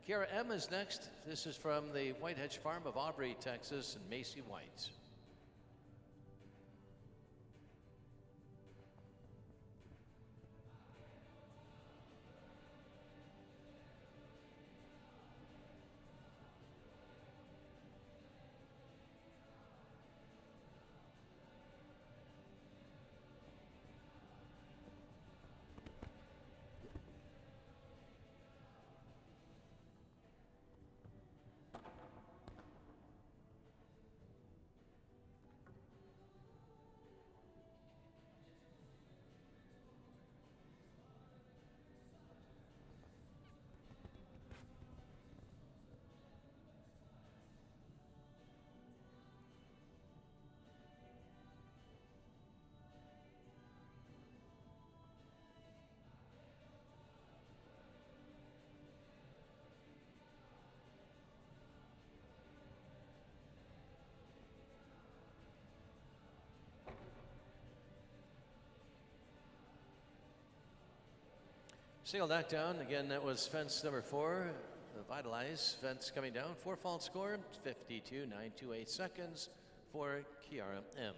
Kiara M. is next. This is from the White Hedge Farm of Aubrey, Texas, and Macy White. Single knockdown. Again, that was fence number 4, the Vitalize fence coming down. 4-fault score, 52.928 seconds for Kiara M.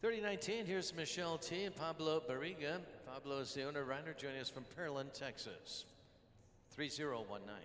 $30.19, here's Michelle T. and Pablo Barriga. Pablo is the owner. Reiner joining us from Pearland, Texas. 3019.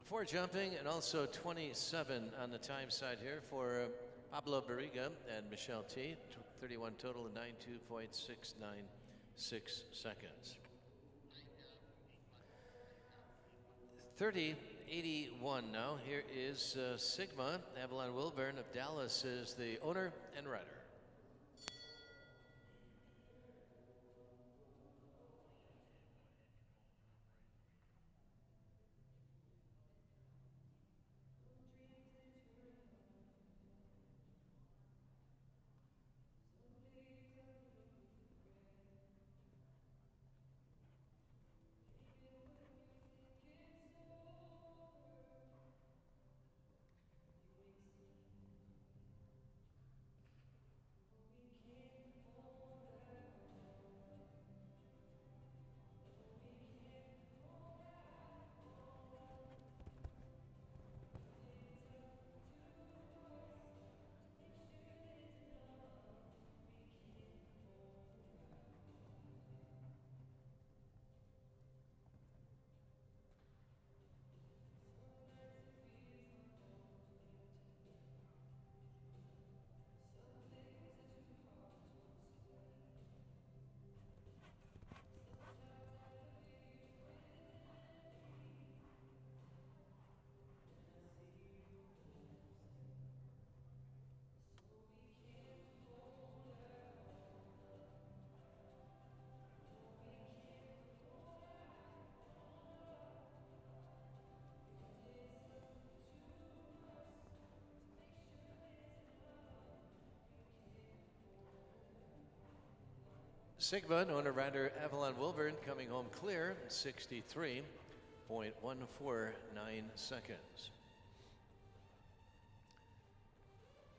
For jumping, and also 27 on the time side here for Pablo Barriga and Michelle T. 31 total and 92.696 seconds. 30.81 now. Here is Sigma. Avalon Wilburn of Dallas is the owner and rider. Sigmund, owner rider Avalon Wilburn, coming home clear, 63.149 seconds.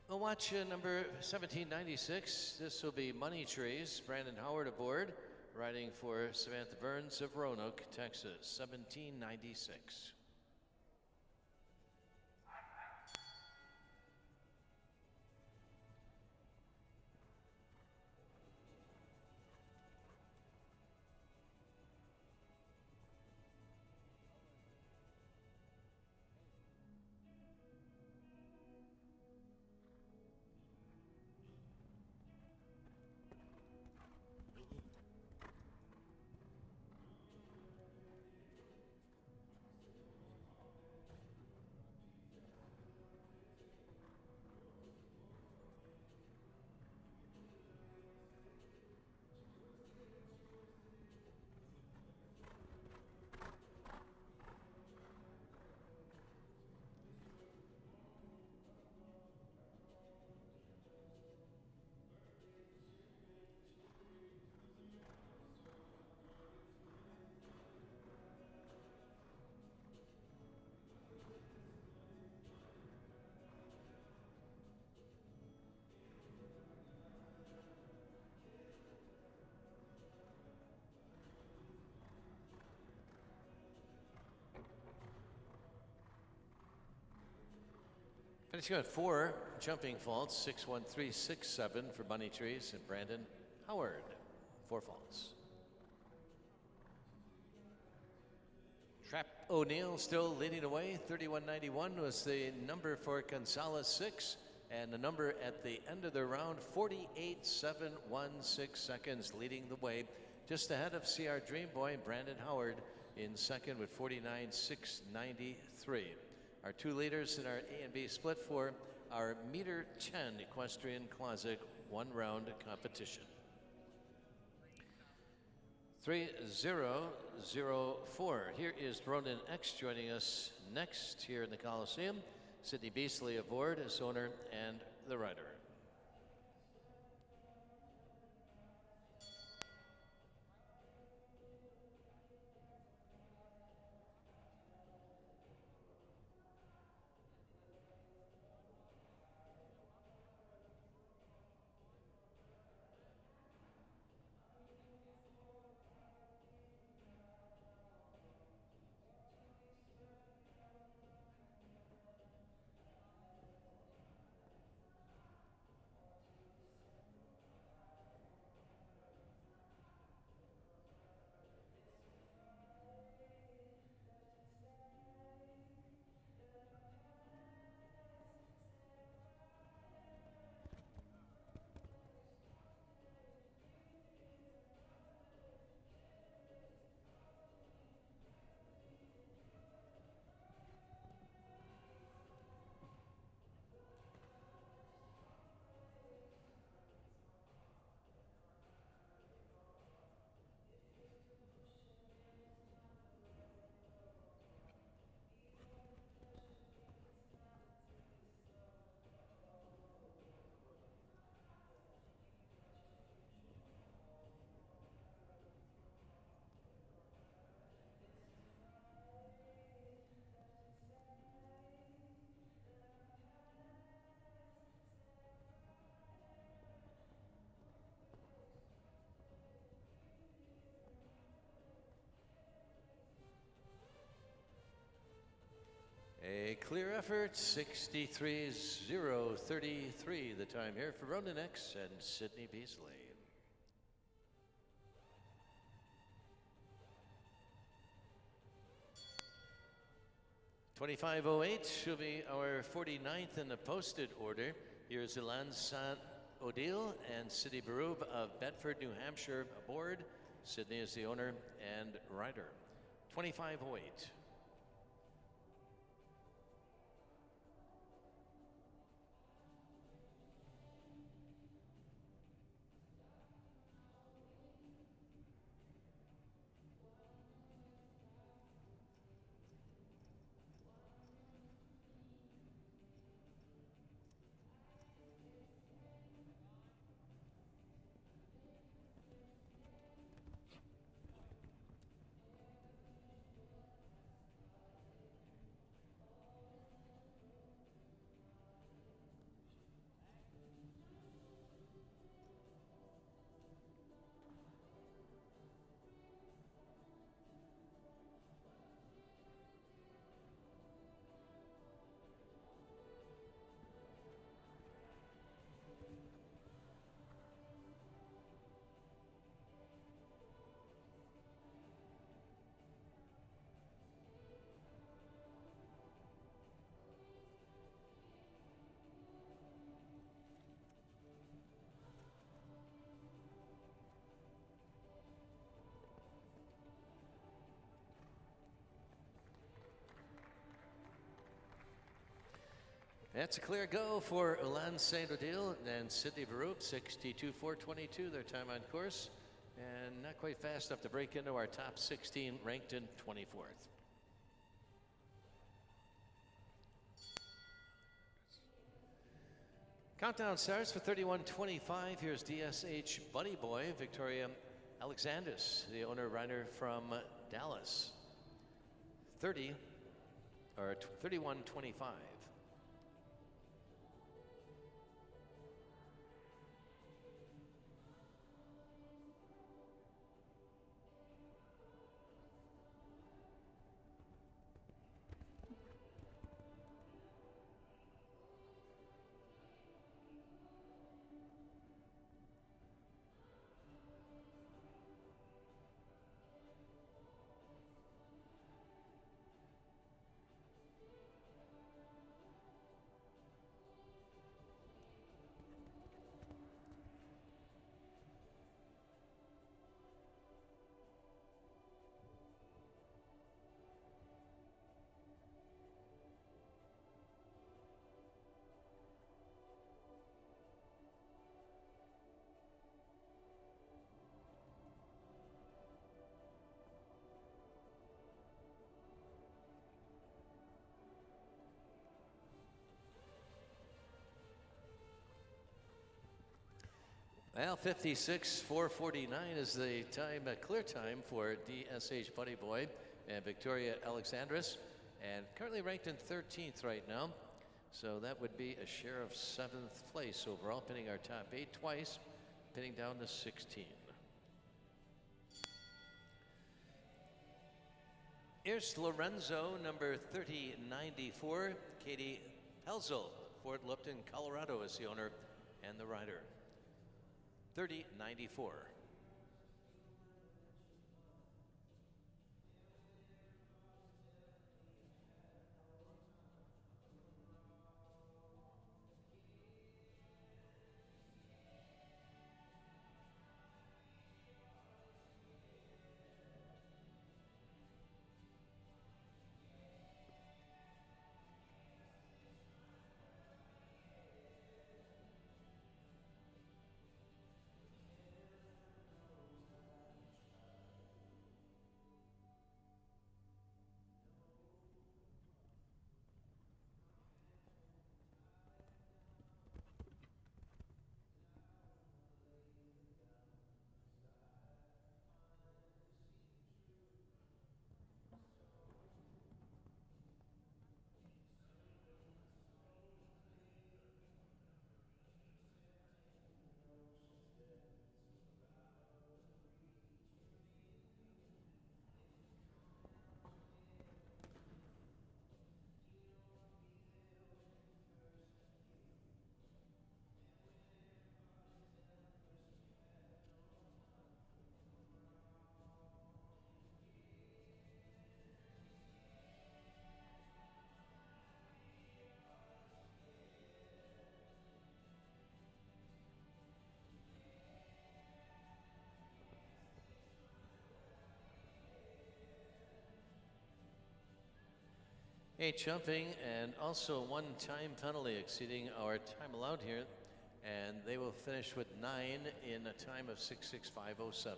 We'll watch number 1796. This will be Money Trees. Brandon Howard aboard, riding for Samantha Burns of Roanoke, Texas, 1796. Finishing at 4 jumping faults, 61367 for Bunny Trees and Brandon Howard, 4 faults. Trap O'Neill still leading away. 3191 was the number for Gonzalez 6, and the number at the end of the round, 48.716 seconds, leading the way. Just ahead of CR Dream Boy, Brandon Howard in second with 49.693. Our 2 leaders in our A and B split for our meter 10 Equestrian Closet 1-round competition. 3004. Here is Ronan X joining us next here in the Coliseum. Sydney Beasley aboard as owner and the rider. A clear effort, 63.033 the time here for Ronan X and Sydney Beasley. $25.08 should be our 49th in the posted order. Here's Ilan Sant Odile and Sydney Barub of Bedford, New Hampshire aboard. Sydney is the owner and rider. $25.08. That's a clear go for Ulan Saint-Odile and Sydney Baruch, 62.422, their time on course. And not quite fast enough to break into our top 16, ranked in 24th. Countdown starts for 31.25. Here's DSH Buddy Boy, Victoria Alexandris, the owner rider from Dallas. 31.25. Well, 56.449 is the time, clear time for DSH Buddy Boy and Victoria Alexandris, and currently ranked in 13th right now. So that would be a share of 7th place overall, pinning our top 8 twice, pinning down to 16. Here's Lorenzo, number 3094. Katie Pelzel, Fort Lupton, Colorado, is the owner and the rider. 3094. A jumping and also 1 time penalty exceeding our time allowed here, and they will finish with 9 in a time of 6.6507.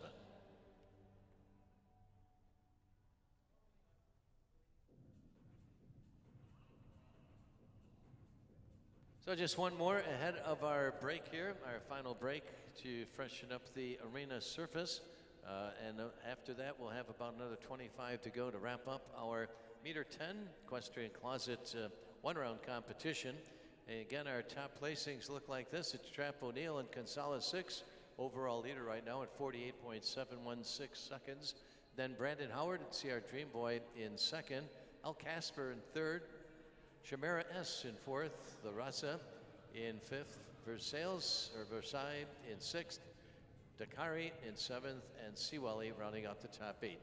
So just one more ahead of our break here, our final break to freshen up the arena surface. And after that, we'll have about another 25 to go to wrap up our Meter 10 Equestrian Closet one-round competition. And again, our top placings look like this. It's Trap O'Neill and Gonzalez 6, overall leader right now at 48.716 seconds. Then Brandon Howard and CR Dream Boy in second. Al Casper in third. Shamara S in fourth. La Raza in fifth. Versailles in sixth. Dakari in seventh, and Siwali rounding out the top 8.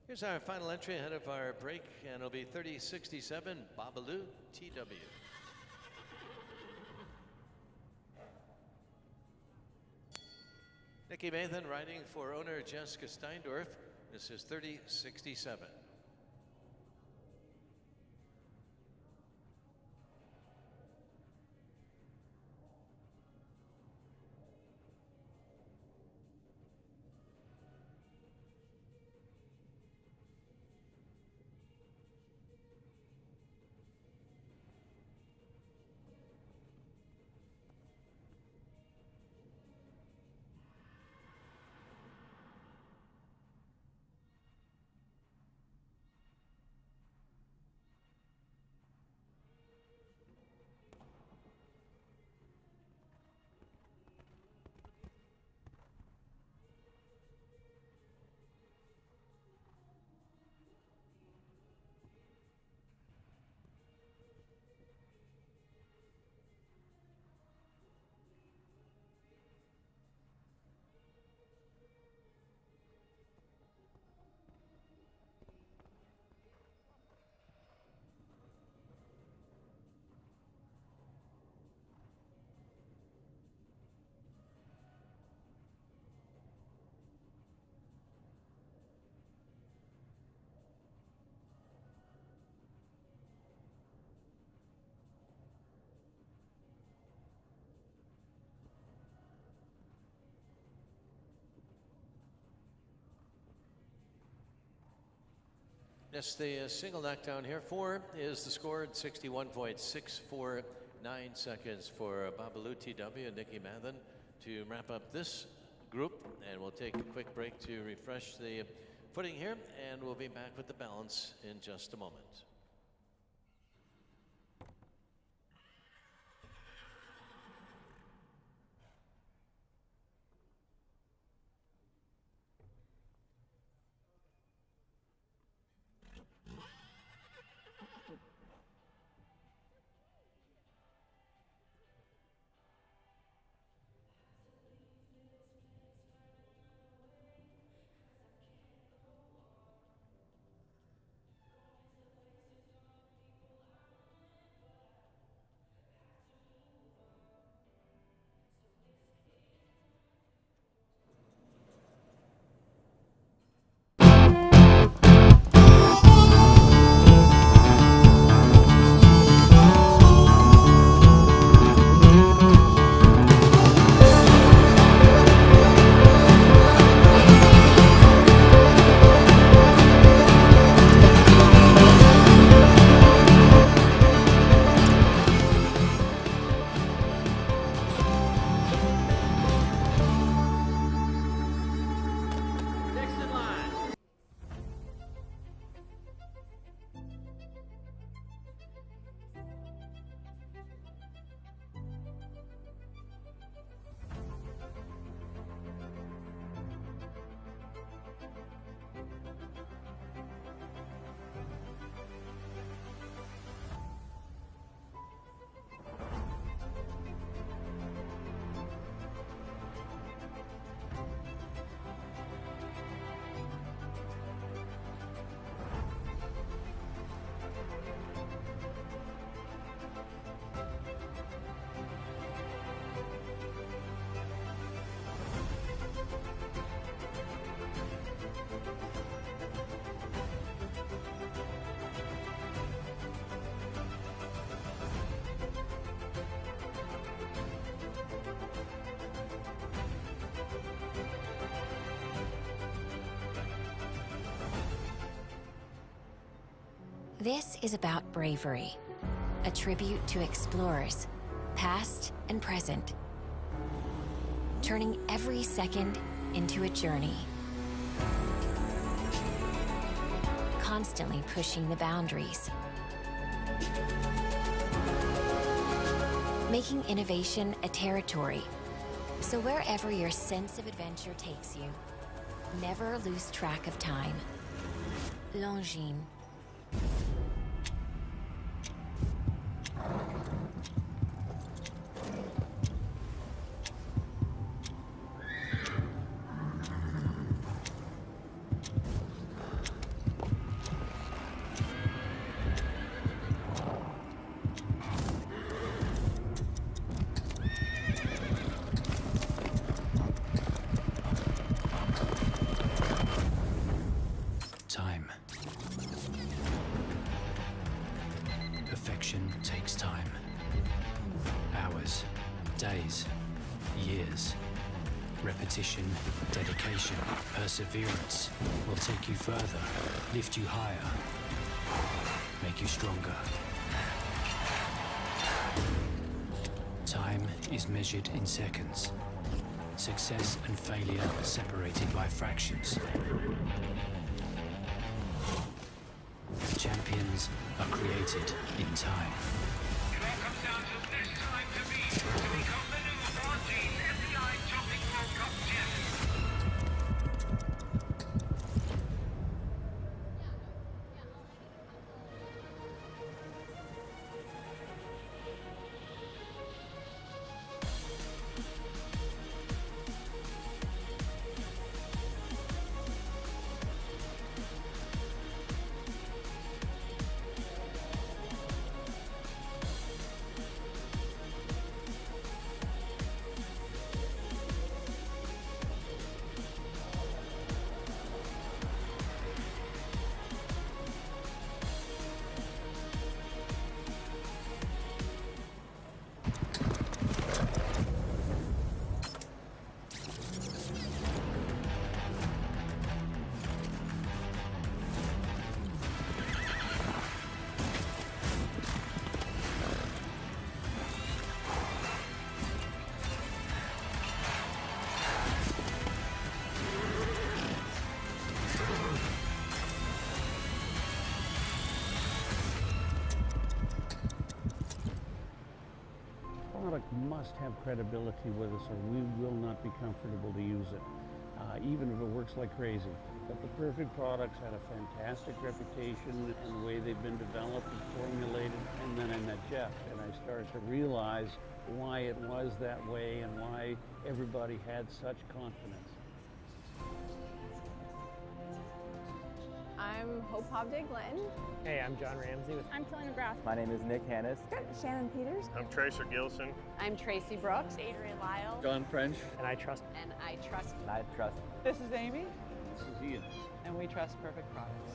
Here's our final entry ahead of our break, and it'll be 3067 Babalu TW. Nikki Mathan riding for owner Jessica Steindorf. This is 3067. Yes, the single knockdown here. 4 is the score at 61.649 seconds for Babalu TW and Nikki Mathan to wrap up this group. And we'll take a quick break to refresh the footing here, and we'll be back with the balance in just a moment. This is about bravery, a tribute to explorers, past and present, turning every second into a journey, constantly pushing the boundaries, making innovation a territory, so wherever your sense of adventure takes you, never lose track of time. Longines. Perfection takes time. Hours, days, years. Repetition, dedication, perseverance will take you further, lift you higher, make you stronger. Time is measured in seconds. Success and failure separated by fractions. Champions are created in time. It all comes down to this time to become the new bronze FBI Jumping World Cup champion. Product must have credibility with us or we will not be comfortable to use it, even if it works like crazy. But the Perfect products had a fantastic reputation and the way they've been developed and formulated. And then I met Jeff and I started to realize why it was that way and why everybody had such confidence. I'm Hope Hobday-Glenn. Hey, I'm John Ramsey. I'm Kelly McGrath. My name is Nick Hannes. Shannon Peters. I'm Tracer Gilson. I'm Tracy Brooks. Adrian Lyle. John French. And I trust. And I trust. And I trust. This is Amy. This is Ian. And we trust Perfect products.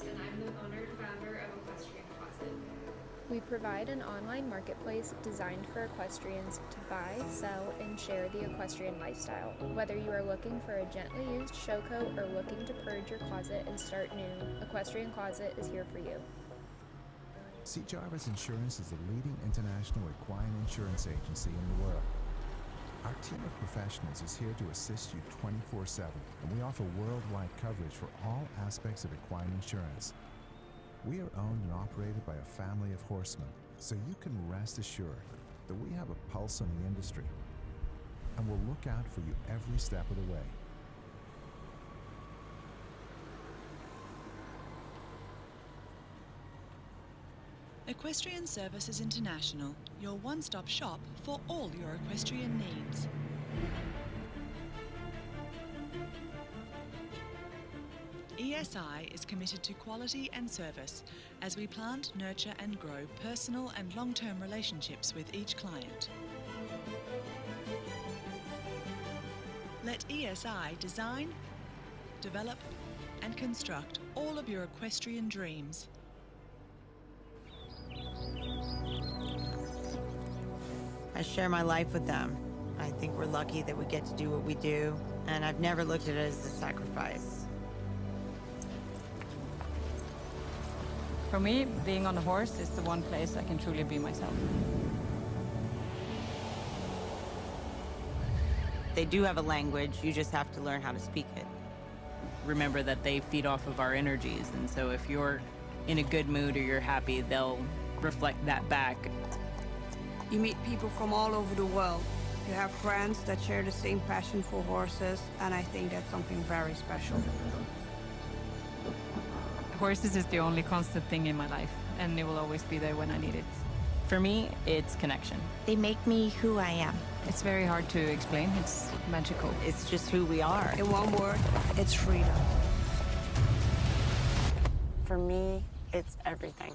And I'm the owner and founder of Equestrian Closet. We provide an online marketplace designed for equestrians to buy, sell, and share the equestrian lifestyle. Whether you are looking for a gently used show coat or looking to purge your closet and start new, Equestrian Closet is here for you. C. Jarvis Insurance is the leading international equine insurance agency in the world. Our team of professionals is here to assist you 24/7, and we offer worldwide coverage for all aspects of equine insurance. We are owned and operated by a family of horsemen, so you can rest assured that we have a pulse on the industry, and will look out for you every step of the way. Equestrian Services International, your one-stop shop for all your equestrian needs. ESI is committed to quality and service as we plant, nurture and grow personal and long-term relationships with each client. Let ESI design, develop and construct all of your equestrian dreams. I share my life with them. I think we're lucky that we get to do what we do, and I've never looked at it as a sacrifice. For me, being on a horse is the one place I can truly be myself. They do have a language, you just have to learn how to speak it. Remember that they feed off of our energies, and so if you're in a good mood or you're happy, they'll reflect that back. You meet people from all over the world. You have friends that share the same passion for horses, and I think that's something very special. Horses is the only constant thing in my life, and it will always be there when I need it. For me, it's connection. They make me who I am. It's very hard to explain. It's magical. It's just who we are. In one word, it's freedom. For me, it's everything.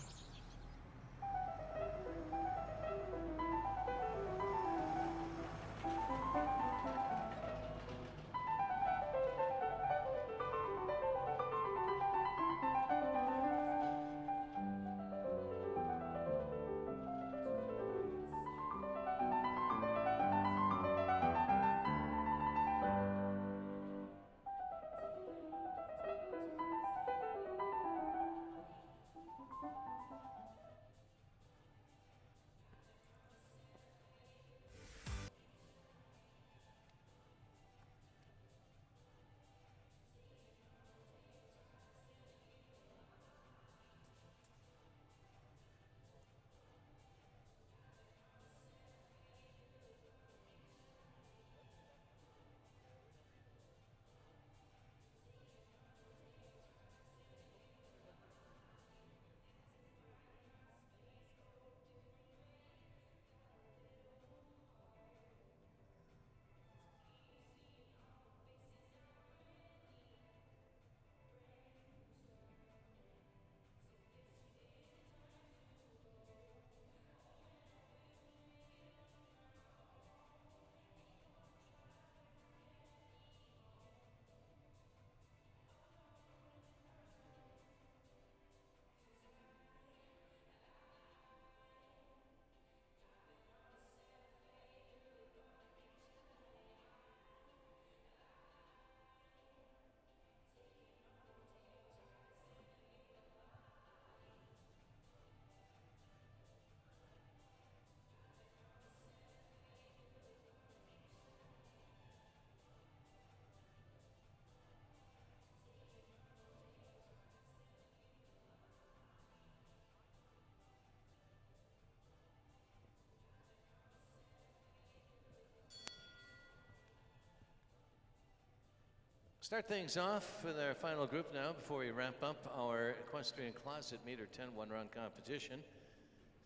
Start things off with our final group now before we wrap up our Equestrian Closet Meter 10 one-round competition.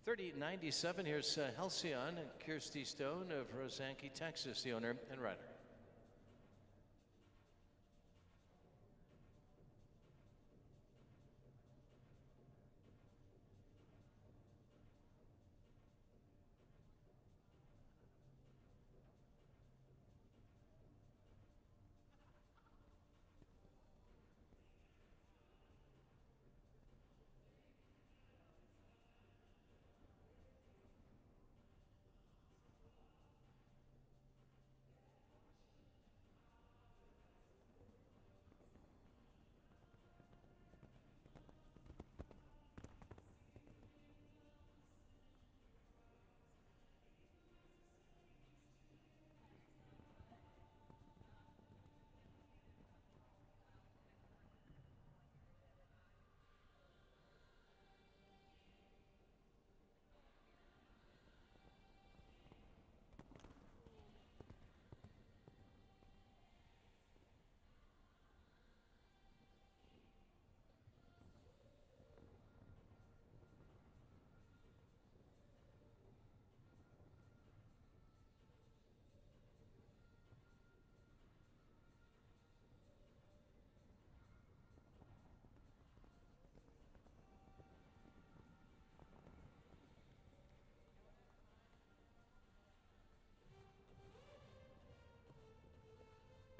3097, here's Halcyon and Kirsty Stone of Rosanke, Texas, the owner and rider.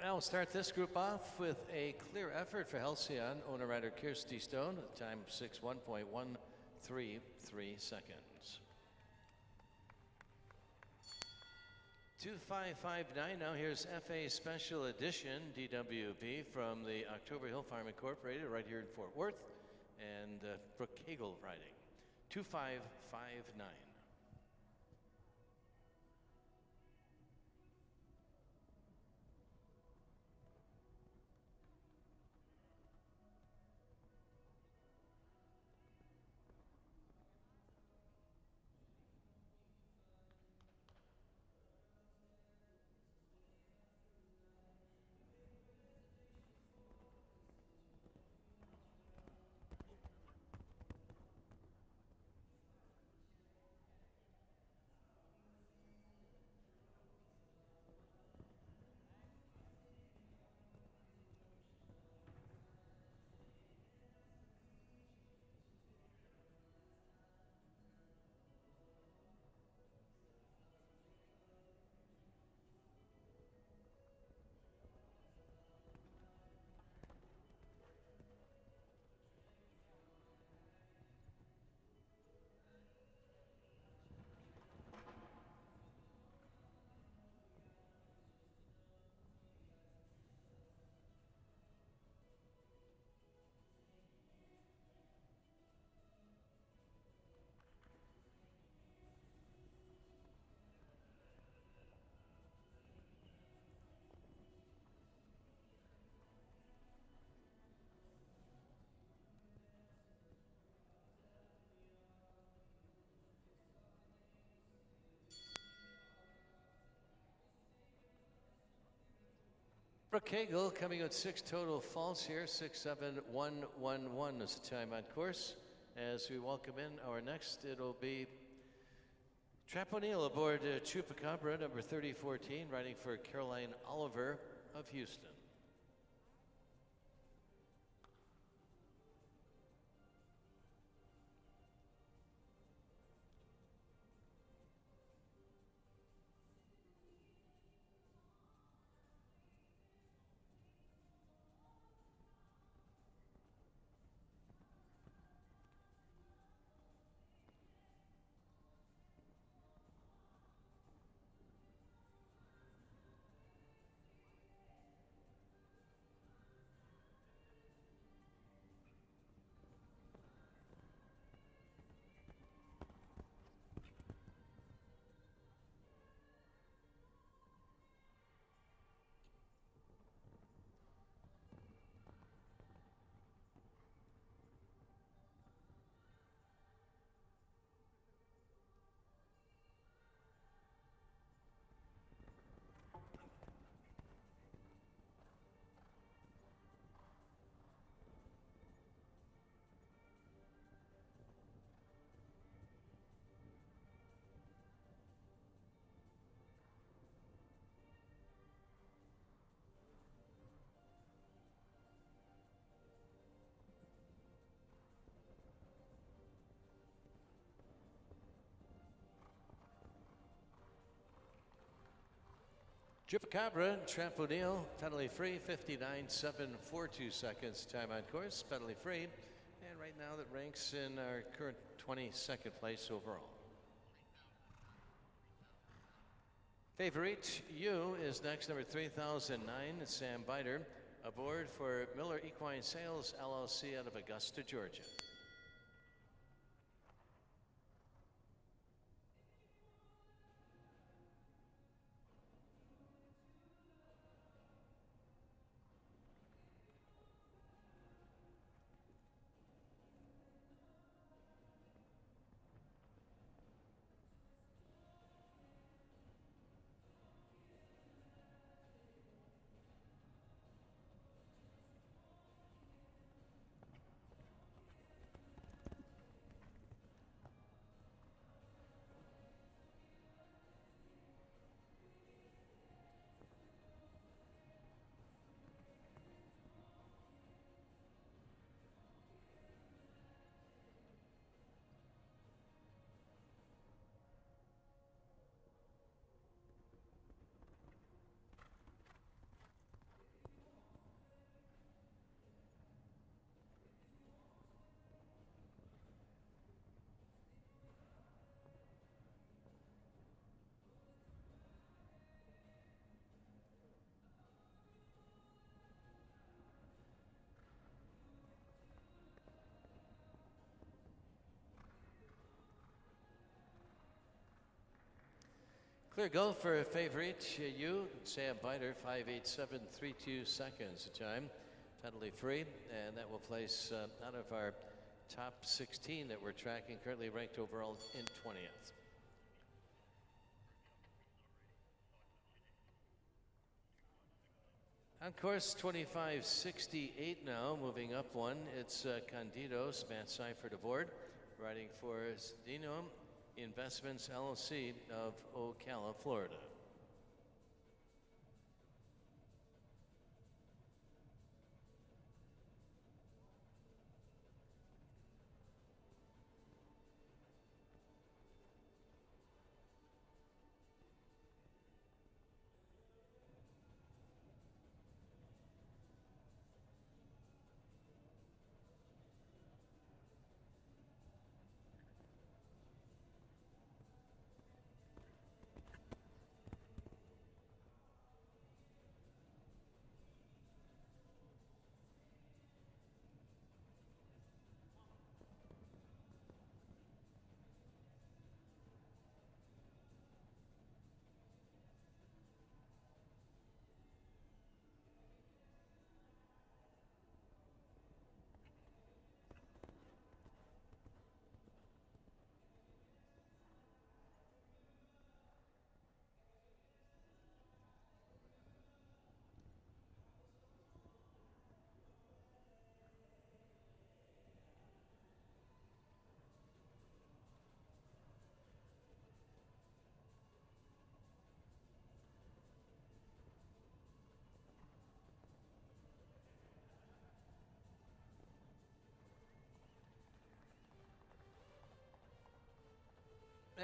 Now we'll start this group off with a clear effort for Halcyon owner rider Kirsty Stone at the time of 6:1.133 seconds. 2559. Now here's FA Special Edition DWB from the October Hill Farm Incorporated right here in Fort Worth, and Brooke Cagle riding. 2559. Brooke Hagel coming out 6 total faults here, 6-7-1-1-1 is the time on course. As we welcome in our next, it'll be Trap O'Neill aboard Chupacabra, number 3014, riding for Caroline Oliver of Houston. Chupacabra, Trap O'Neill, penalty free, 59.742 seconds time on course, penalty free. And right now that ranks in our current 22nd place overall. Favorite U is next, number 3009, Sam Bider, aboard for Miller Equine Sales LLC out of Augusta, Georgia. Clear go for favorite U, Sam Bider, 5.8732 seconds the time, penalty free, and that will place out of our top 16 that we're tracking, currently ranked overall in 20th. On course 2568 now, moving up one, it's Candido's, Matt Seifert aboard, riding for Dino Investments LLC of Ocala, Florida.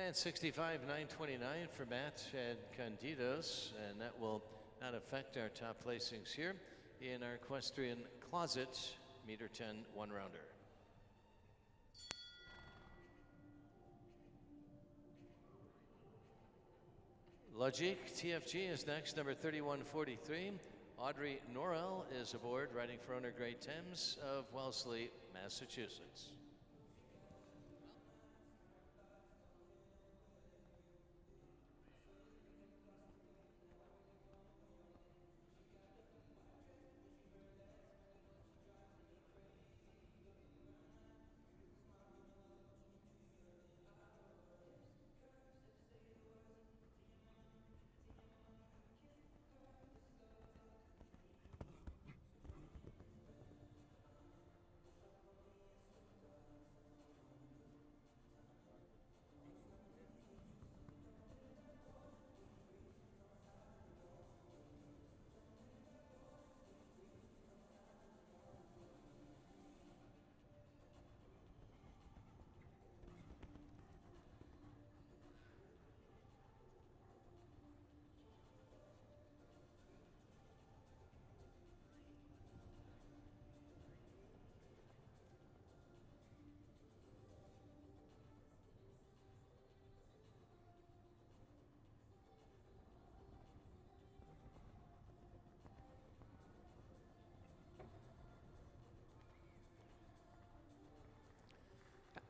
And 65,929 for Matt and Candidos, and that will not affect our top placings here in our equestrian closet meter 10 one-rounder. Logique TFG is next, number 3143. Audrey Norrell is aboard, riding for owner Grey Thames of Wellesley, Massachusetts.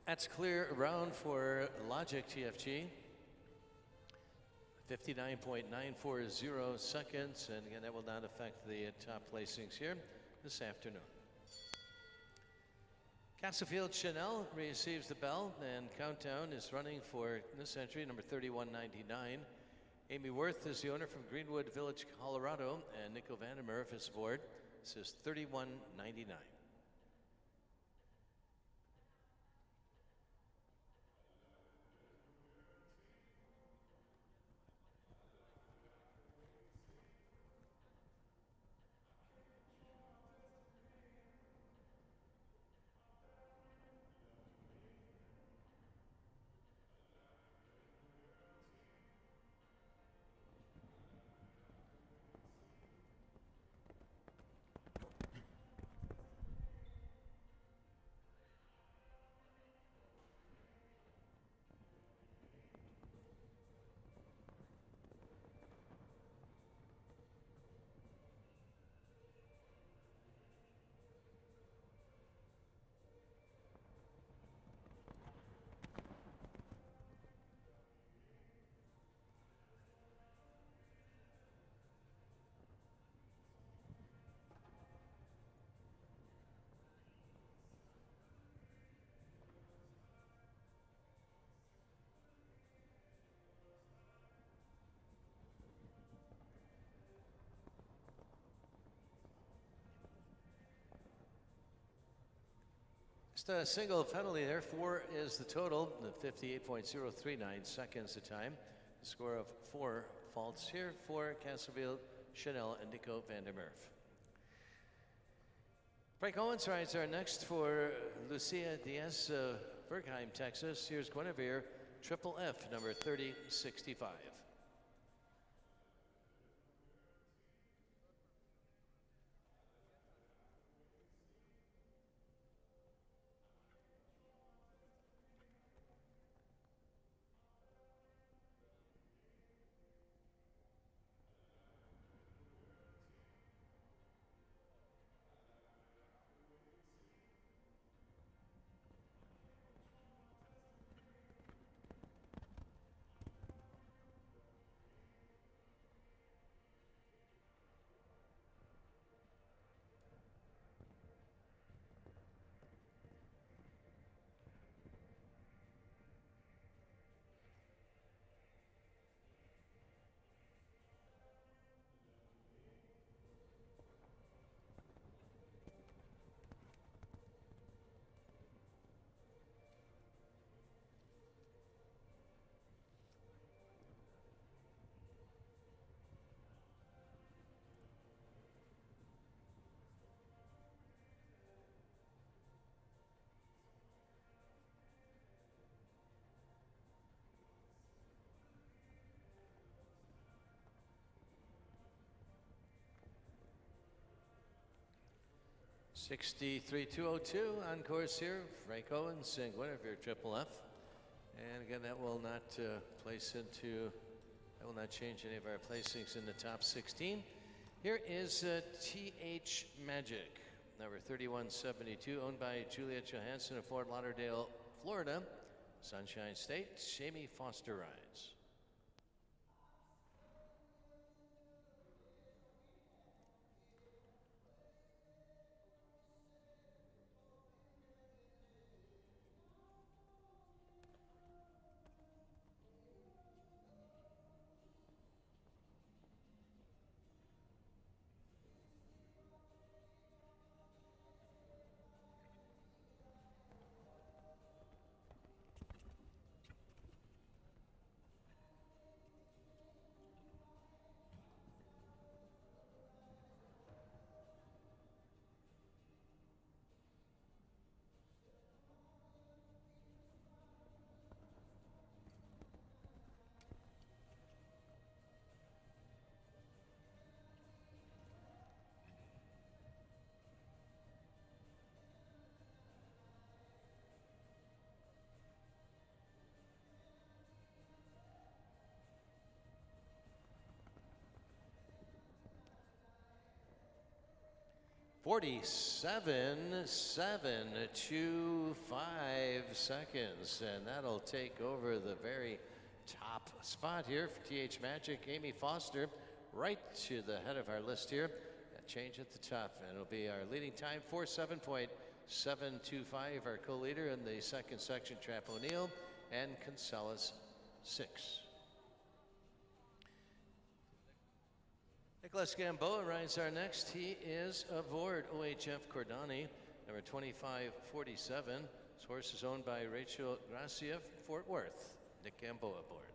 That's clear round for Logic TFG. 59.940 seconds, and again, that will not affect the top placings here this afternoon. Castlefield Chanel receives the bell, and countdown is running for this entry, number 3199. Amy Worth is the owner from Greenwood Village, Colorado, and Nico Vandermerf is aboard. This is 3199. Just a single penalty there. 4 is the total, the 58.039 seconds the time. The score of 4 faults here for Castlefield, Chanel, and Nico Vandermerf. Frank Owens rides our next for Lucia Diaz, Bergheim, Texas. Here's Guinevere, Triple F, number 3065. 63.202 on course here. Franco and Singwin of your Triple F. And again, that will not that will not change any of our placings in the top 16. Here is TH Magic, number 3172, owned by Juliet Johansson of Fort Lauderdale, Florida. Sunshine State, Jamie Foster rides. $47.725 seconds, and that'll take over the very top spot here for TH Magic. Amy Foster right to the head of our list here. A change at the top, and it'll be our leading time, 47.725. Our co-leader in the second section, Trap O'Neill, and Gonzalez 6. Nicholas Gamboa rides our next. He is aboard OHF Cordani, number 2547. This horse is owned by Rachel Gracia, Fort Worth. Nick Gamboa aboard.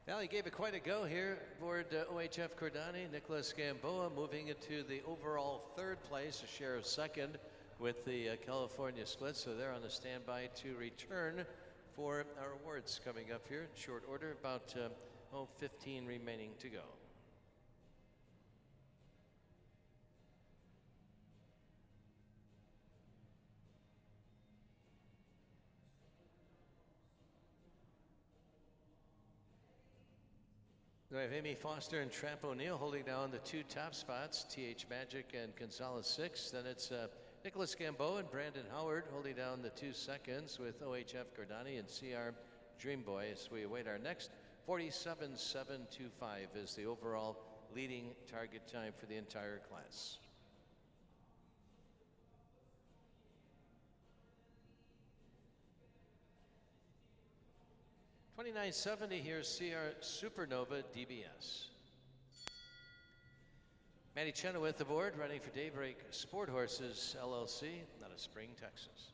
Well, he gave it quite a go here aboard OHF Cordani. Nicholas Gamboa moving into the overall third place, a share of second with the California split. So they're on the standby to return for our awards coming up here in short order. About 15 remaining to go. We have Amy Foster and Trap O'Neill holding down the two top spots, TH Magic and Gonzalez 6. Then it's Nicholas Gamboa and Brandon Howard holding down the 2 seconds with OHF Cordani and CR Dreamboy as we await our next. 47.725 is the overall leading target time for the entire class. $29.70 here, CR Supernova DBS. Matty Chenoweth aboard, running for Daybreak Sport Horses LLC out of Spring, Texas.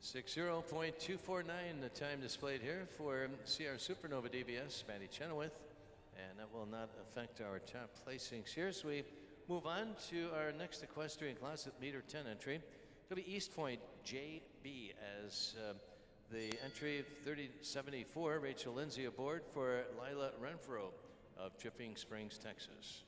60.249, the time displayed here for CR Supernova DBS, Maddie Chenoweth. And that will not affect our top placings here. So we move on to our next equestrian class at meter 10 entry. It'll be East Point JB as the entry 3074, Rachel Lindsay aboard for Lila Renfro of Dripping Springs, Texas.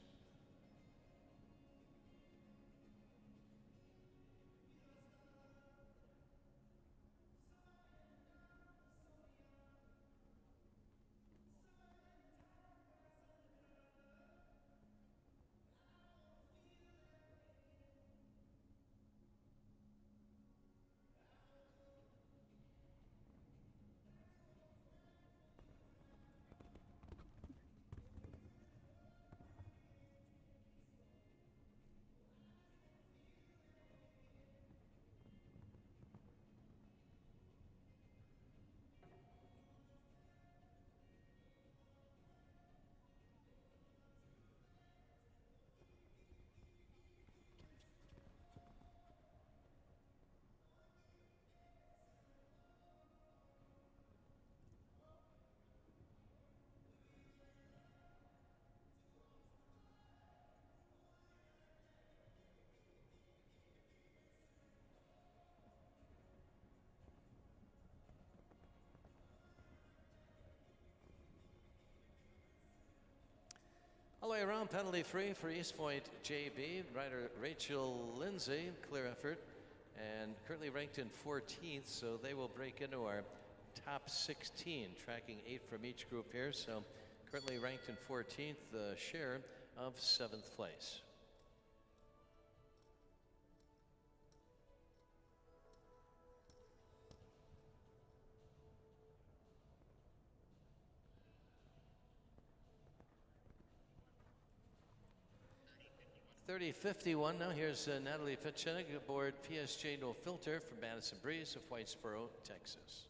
All the way around, penalty free for East Point JB. Rider Rachel Lindsay, clear effort, and currently ranked in 14th, so they will break into our top 16, tracking 8 from each group here. So currently ranked in 14th, the share of 7th place. .30.51 now. Here's Natalie Fitchenig aboard PSJ No Filter from Madison Breeze of Whitesboro, Texas.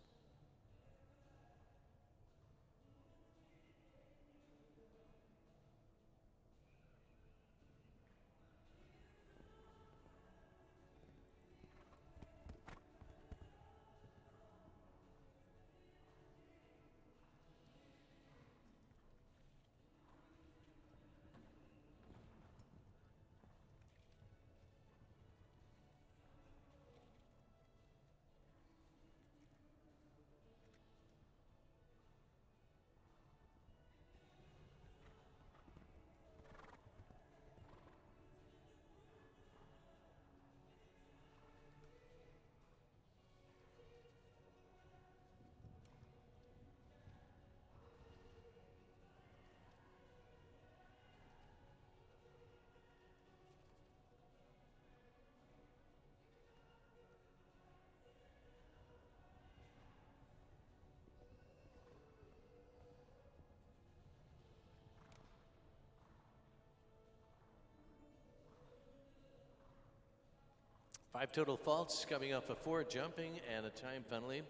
Five total faults coming off a 4 jumping and a time penalty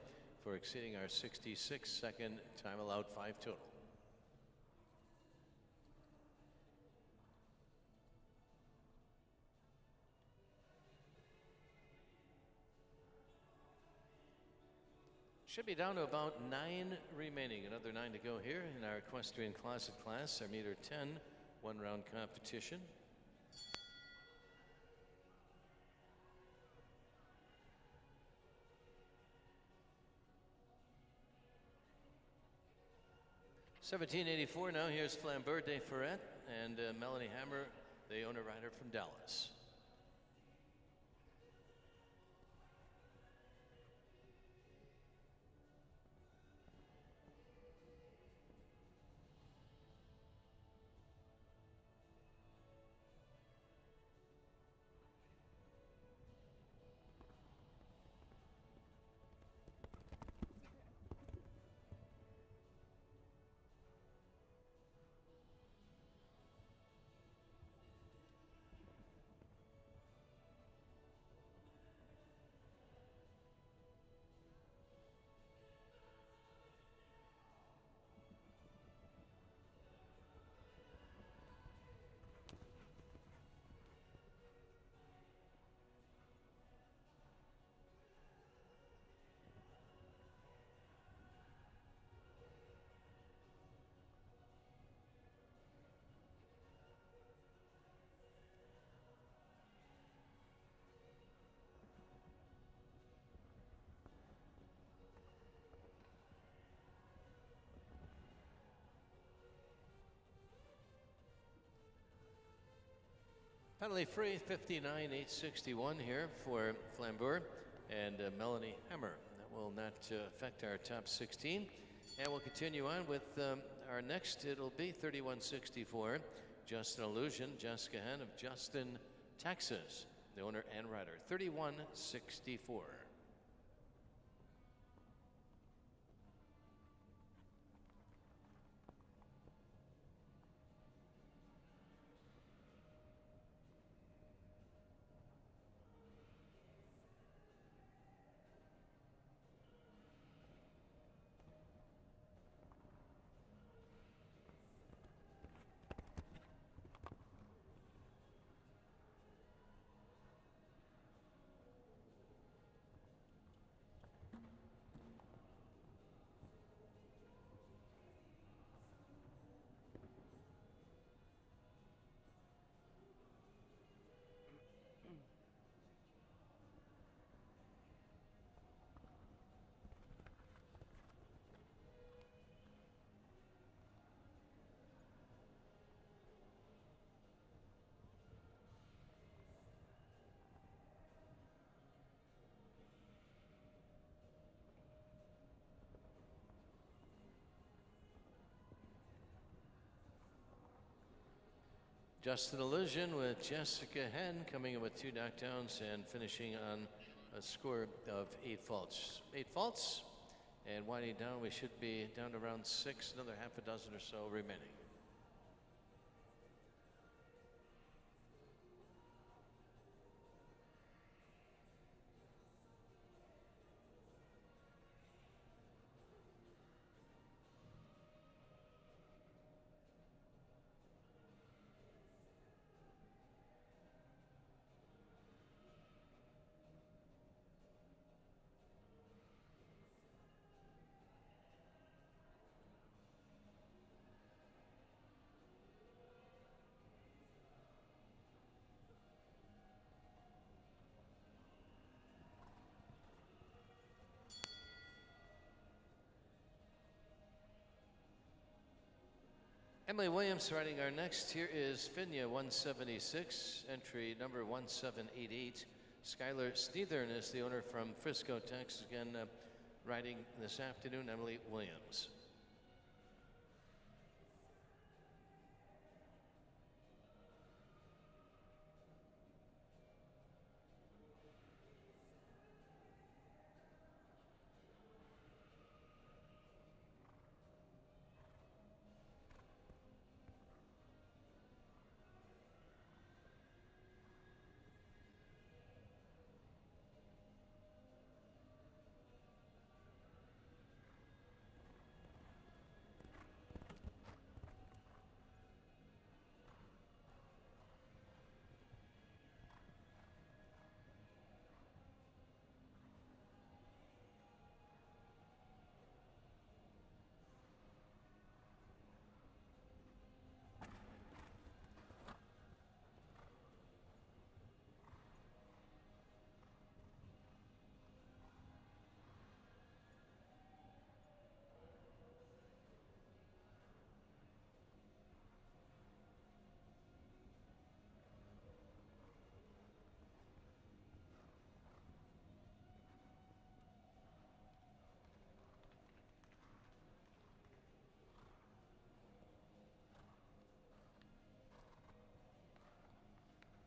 for exceeding our 66-second time allowed. 5 total. Should be down to about 9 remaining. Another 9 to go here in our Equestrian Closet class, our meter 10 one-round competition. $17.84 now. Here's Flambeur de Ferret and Melanie Hammer, the owner rider from Dallas. Penalty free, 59.861 here for Flambeur and Melanie Hammer. That will not affect our top 16. And we'll continue on with our next. It'll be 31.64. Just an Illusion, Jessica Henn of Justin, Texas, the owner and rider. 31.64. Just an Illusion with Jessica Henn coming in with 2 knockdowns and finishing on a score of 8 faults. 8 faults, and winding down, we should be down to round 6, another half a dozen or so remaining. Emily Williams riding our next. Here is Finya 176, entry number 1788. Skylar Steethern is the owner from Frisco, Texas. Again, riding this afternoon, Emily Williams.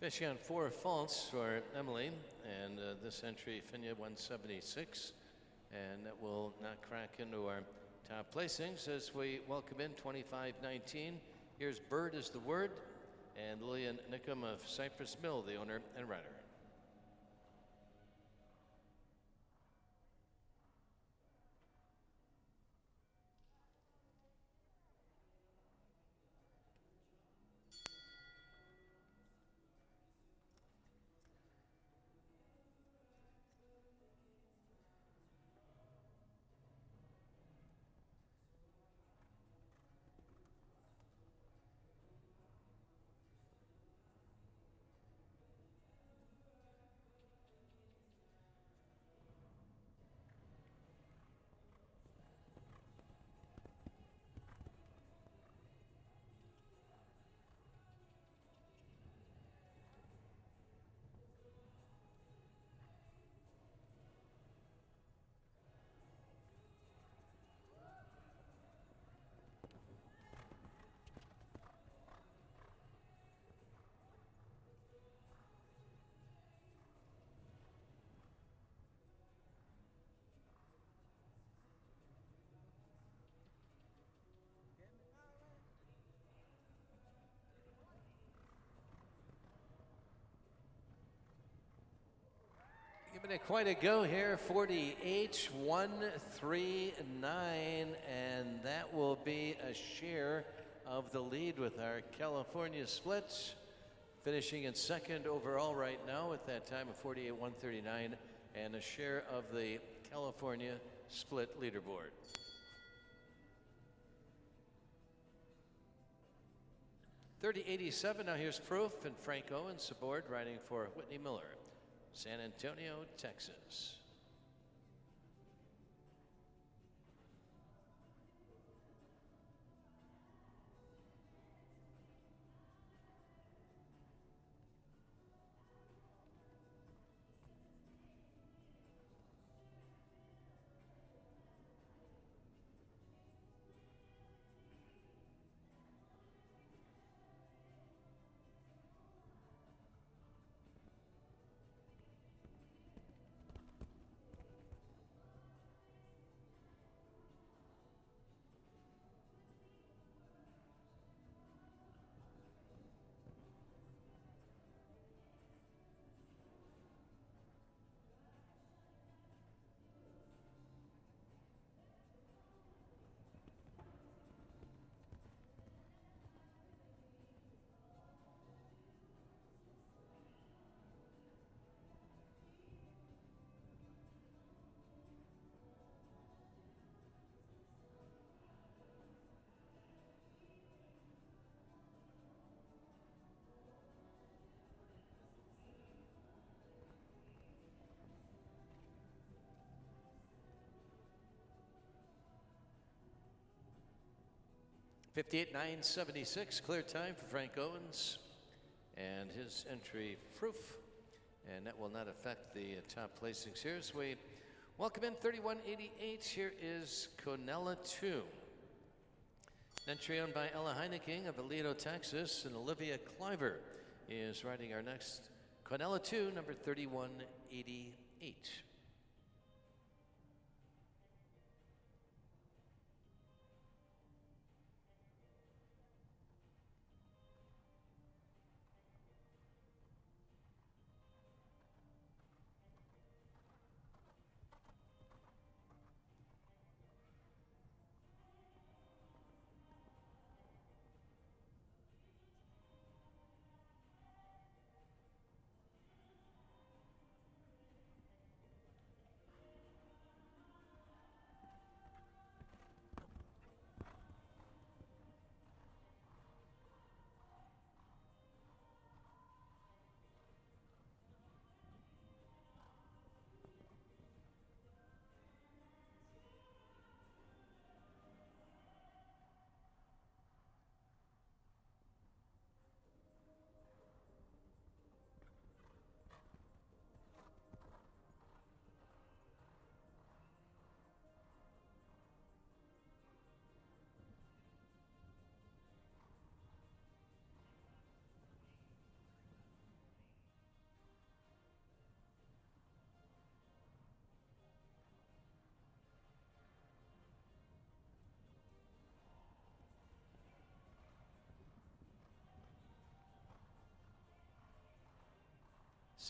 Fishing on 4 faults for Emily, and this entry, Finya 176, and that will not crack into our top placings as we welcome in 25-19. Here's Bird is the word, and Lillian Nickham of Cypress Mill, the owner and rider. Giving it quite a go here, 48-139, and that will be a share of the lead with our California split, finishing in second overall right now with that time of 48-139 and a share of the California split leaderboard. $30.87, now here's Proof and Frank Owens aboard, riding for Whitney Miller, San Antonio, Texas. $58.976, clear time for Frank Owens and his entry Proof, and that will not affect the top placings here. So we welcome in 31.88. Here is Conella 2. Entry owned by Ella Heineking of Aledo, Texas, and Olivia Cliver is riding our next Conella 2, number 31.88.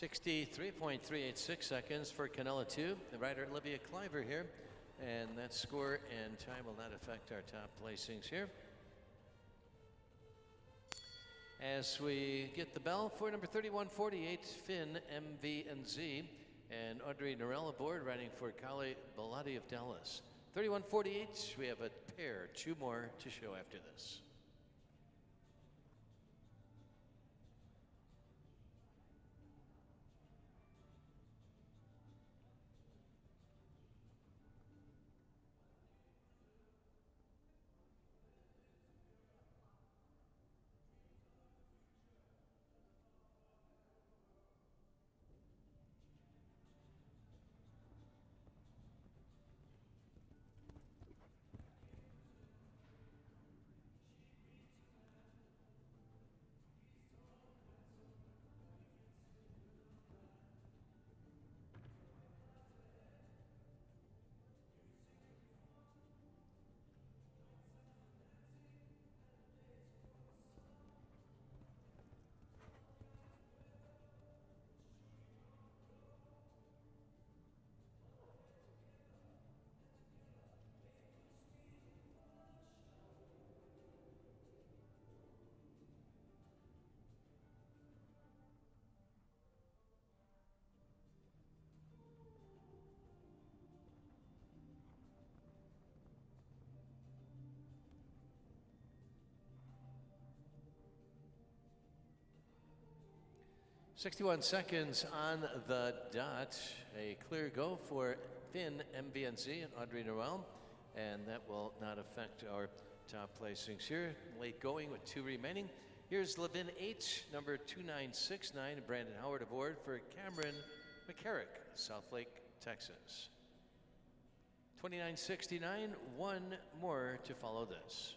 $63.386 seconds for Conella 2. The rider Olivia Cliver here, and that score and time will not affect our top placings here. As we get the bell for number 3148, Finn, MV and Z, and Audrey Norell aboard, riding for Kali Bellotti of Dallas. 3148, we have a pair, two more to show after this. 61 seconds on the dot. A clear go for Finn MVNZ and Audrey Noel, and that will not affect our top placings here. Late going with 2 remaining. Here's Levin 8, number 2969, Brandon Howard aboard for Cameron McCarrick, Southlake, Texas. 2969, 1 more to follow this.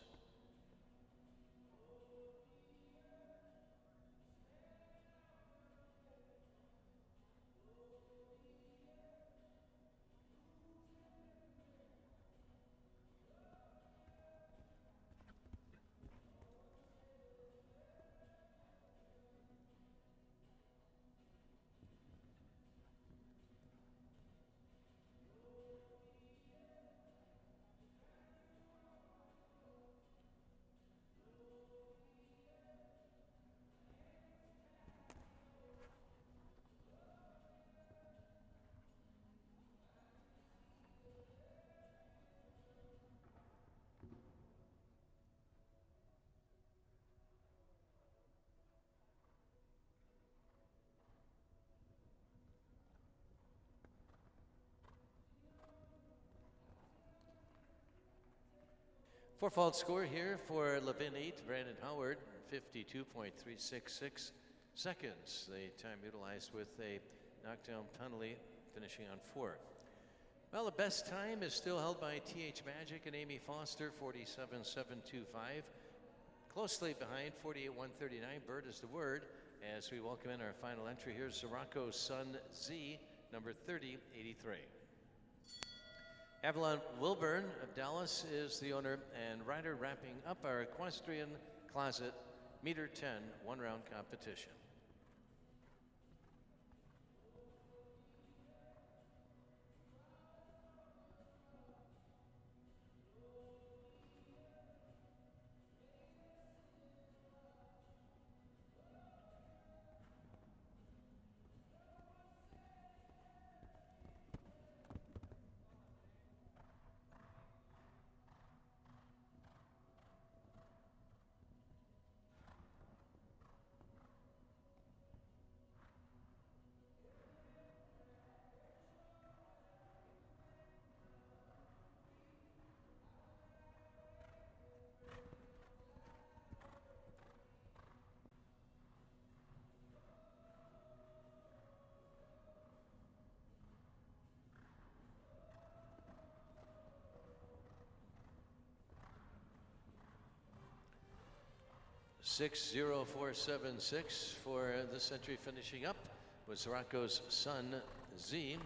Four-fault score here for Levin 8, Brandon Howard, 52.366 seconds. The time utilized with a knockdown penalty, finishing on 4. Well, the best time is still held by TH Magic and Amy Foster, 47.725. Closely behind, 48.139, Bird is the word. As we welcome in our final entry, here's Zoracco's Son Z, number 3083. Avalon Wilburn of Dallas is the owner and rider, wrapping up our Equestrian Closet Meter 10 one-round competition. $60476 for this entry, finishing up with Zoracco's Son Z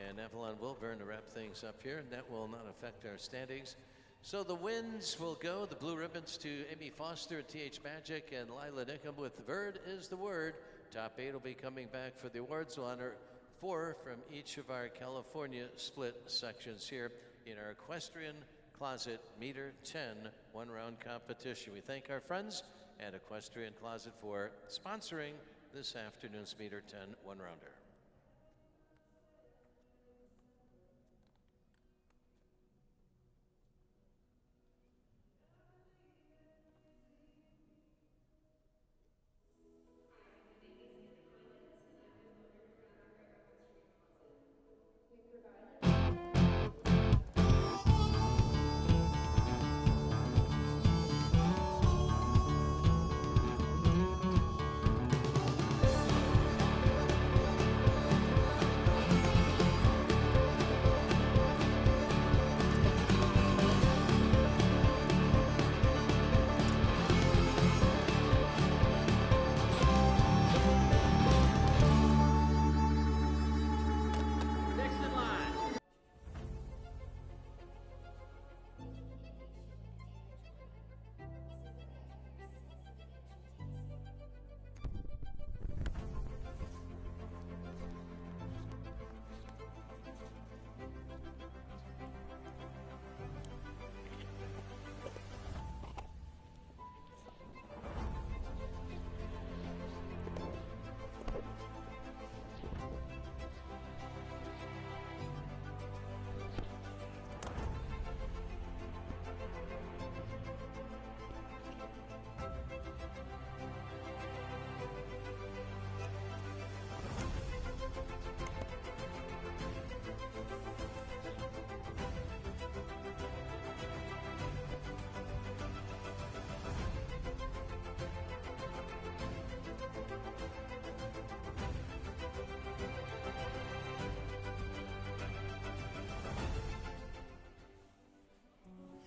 and Avalon Wilburn to wrap things up here. That will not affect our standings. So the wins will go, the blue ribbons, to Amy Foster, TH Magic, and Lila Nickham with the Bird is the word. Top 8 will be coming back for the awards. We'll honor 4 from each of our California split sections here in our Equestrian Closet Meter 10 one-round competition. We thank our friends at Equestrian Closet for sponsoring this afternoon's Meter 10 one-rounder.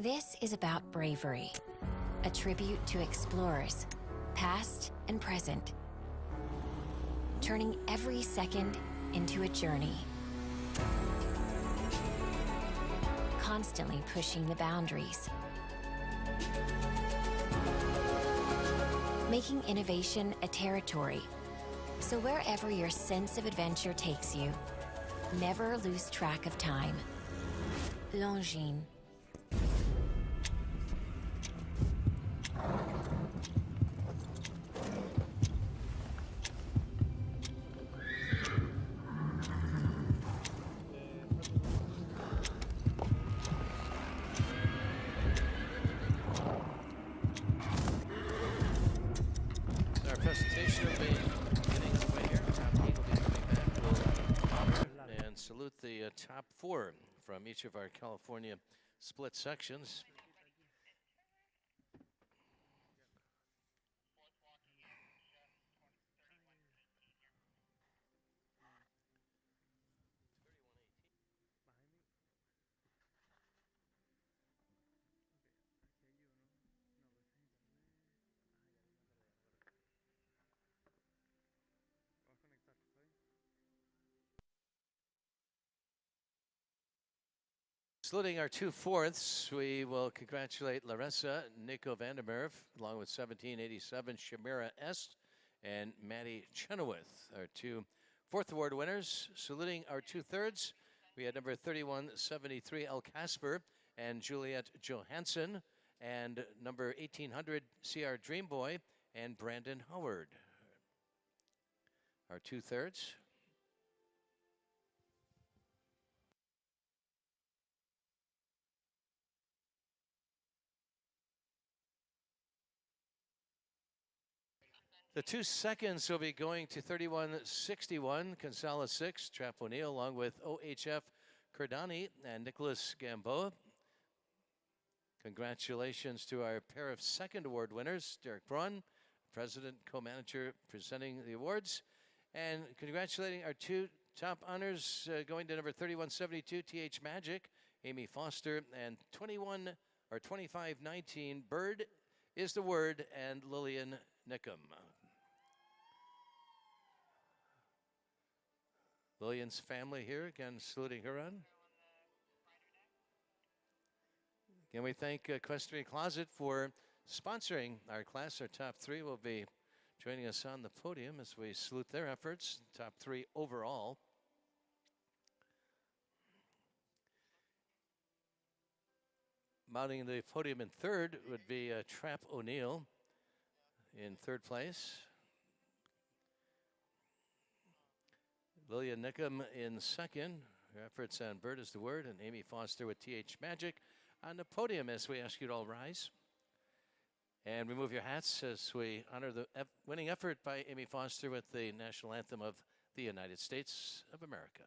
This is about bravery, a tribute to explorers, past and present, turning every second into a journey, constantly pushing the boundaries, making innovation a territory. So wherever your sense of adventure takes you, never lose track of time. Longines. Our presentation will be getting underway here. Top 8 will be coming back. We'll honor and salute the top 4 from each of our California split sections. Saluting our 2 fourths, we will congratulate Larissa Nico Vandermeer, along with 1787 Shamira Est and Maddie Chenoweth, our 2 fourth award winners. Saluting our 2 thirds, we had number 3173 El Casper and Juliet Johansson, and number 1800 CR Dreamboy and Brandon Howard. Our 2 thirds. The 2 seconds will be going to 3161 Gonzalez 6, Trap O'Neill, along with OHF Cardani and Nicholas Gamboa. Congratulations to our pair of second award winners, Derek Braun, president, co-manager, presenting the awards. And congratulating our 2 top honors going to number 3172 TH Magic, Amy Foster, and 2519 Bird is the Word, and Lillian Nickham. Lillian's family here, again, saluting her on. Again, we thank Equestrian Closet for sponsoring our class. Our top 3 will be joining us on the podium as we salute their efforts. Top 3 overall. Mounting the podium in third would be Trap O'Neill in third place. Lillian Nickham in second. Her efforts on Bird is the Word, and Amy Foster with TH Magic on the podium as we ask you to all rise. And remove your hats as we honor the winning effort by Amy Foster with the national anthem of the United States of America.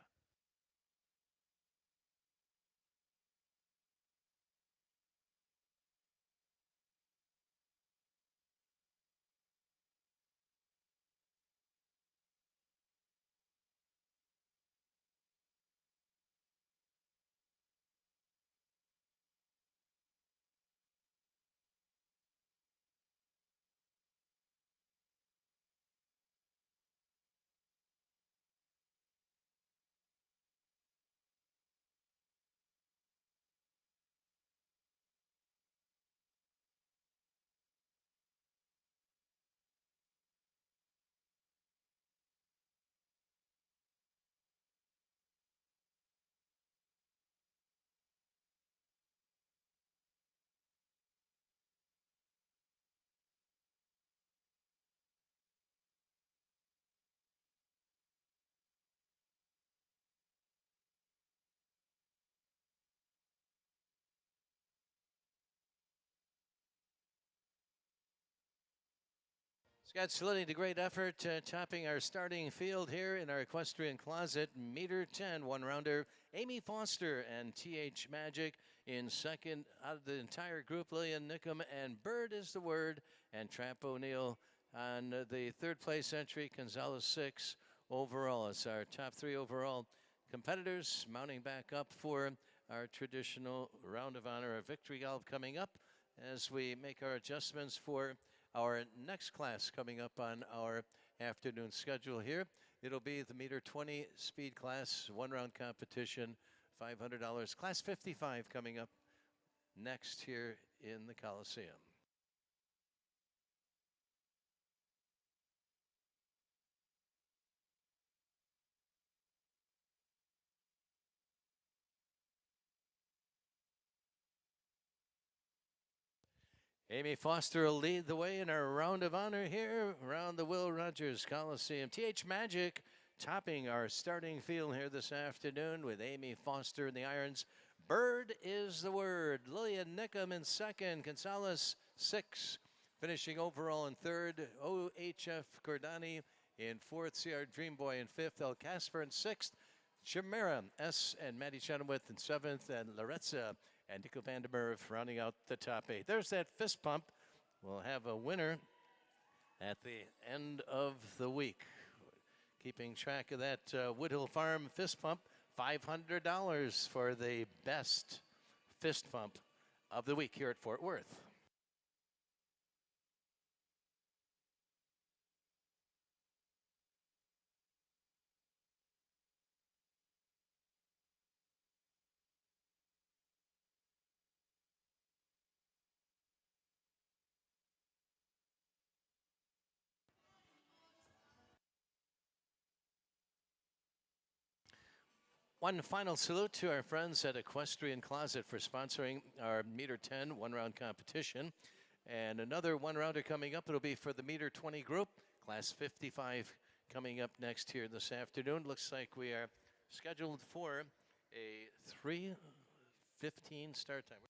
Scott saluting the great effort, topping our starting field here in our Equestrian Closet. Meter 10, one-rounder, Amy Foster and TH Magic in second. Out of the entire group, Lillian Nickham and Bird is the Word, and Trap O'Neill on the third place entry, Gonzalez 6 overall. It's our top 3 overall competitors mounting back up for our traditional round of honor, our victory gallop coming up as we make our adjustments for our next class coming up on our afternoon schedule here. It'll be the meter 20 speed class, one-round competition, $500. Class 55 coming up next here in the Coliseum. Amy Foster will lead the way in our round of honor here around the Will Rogers Coliseum. TH Magic topping our starting field here this afternoon with Amy Foster in the irons. Bird is the word. Lillian Nickham in second. Gonzalez 6. Finishing overall in third. OHF Cordani in fourth. CR Dream Boy in fifth. El Casper in sixth. Chimera S. and Maddie Chenoweth in seventh. And Loretza and Nico van der Merwe rounding out the top 8. There's that fist pump. We'll have a winner at the end of the week. Keeping track of that Woodhill Farm fist pump, $500 for the best fist pump of the week here at Fort Worth. One final salute to our friends at Equestrian Closet for sponsoring our meter 10 one-round competition. And another one-rounder coming up. It'll be for the meter 20 group, class 55 coming up next here this afternoon. Looks like we are scheduled for a 3:15 start time.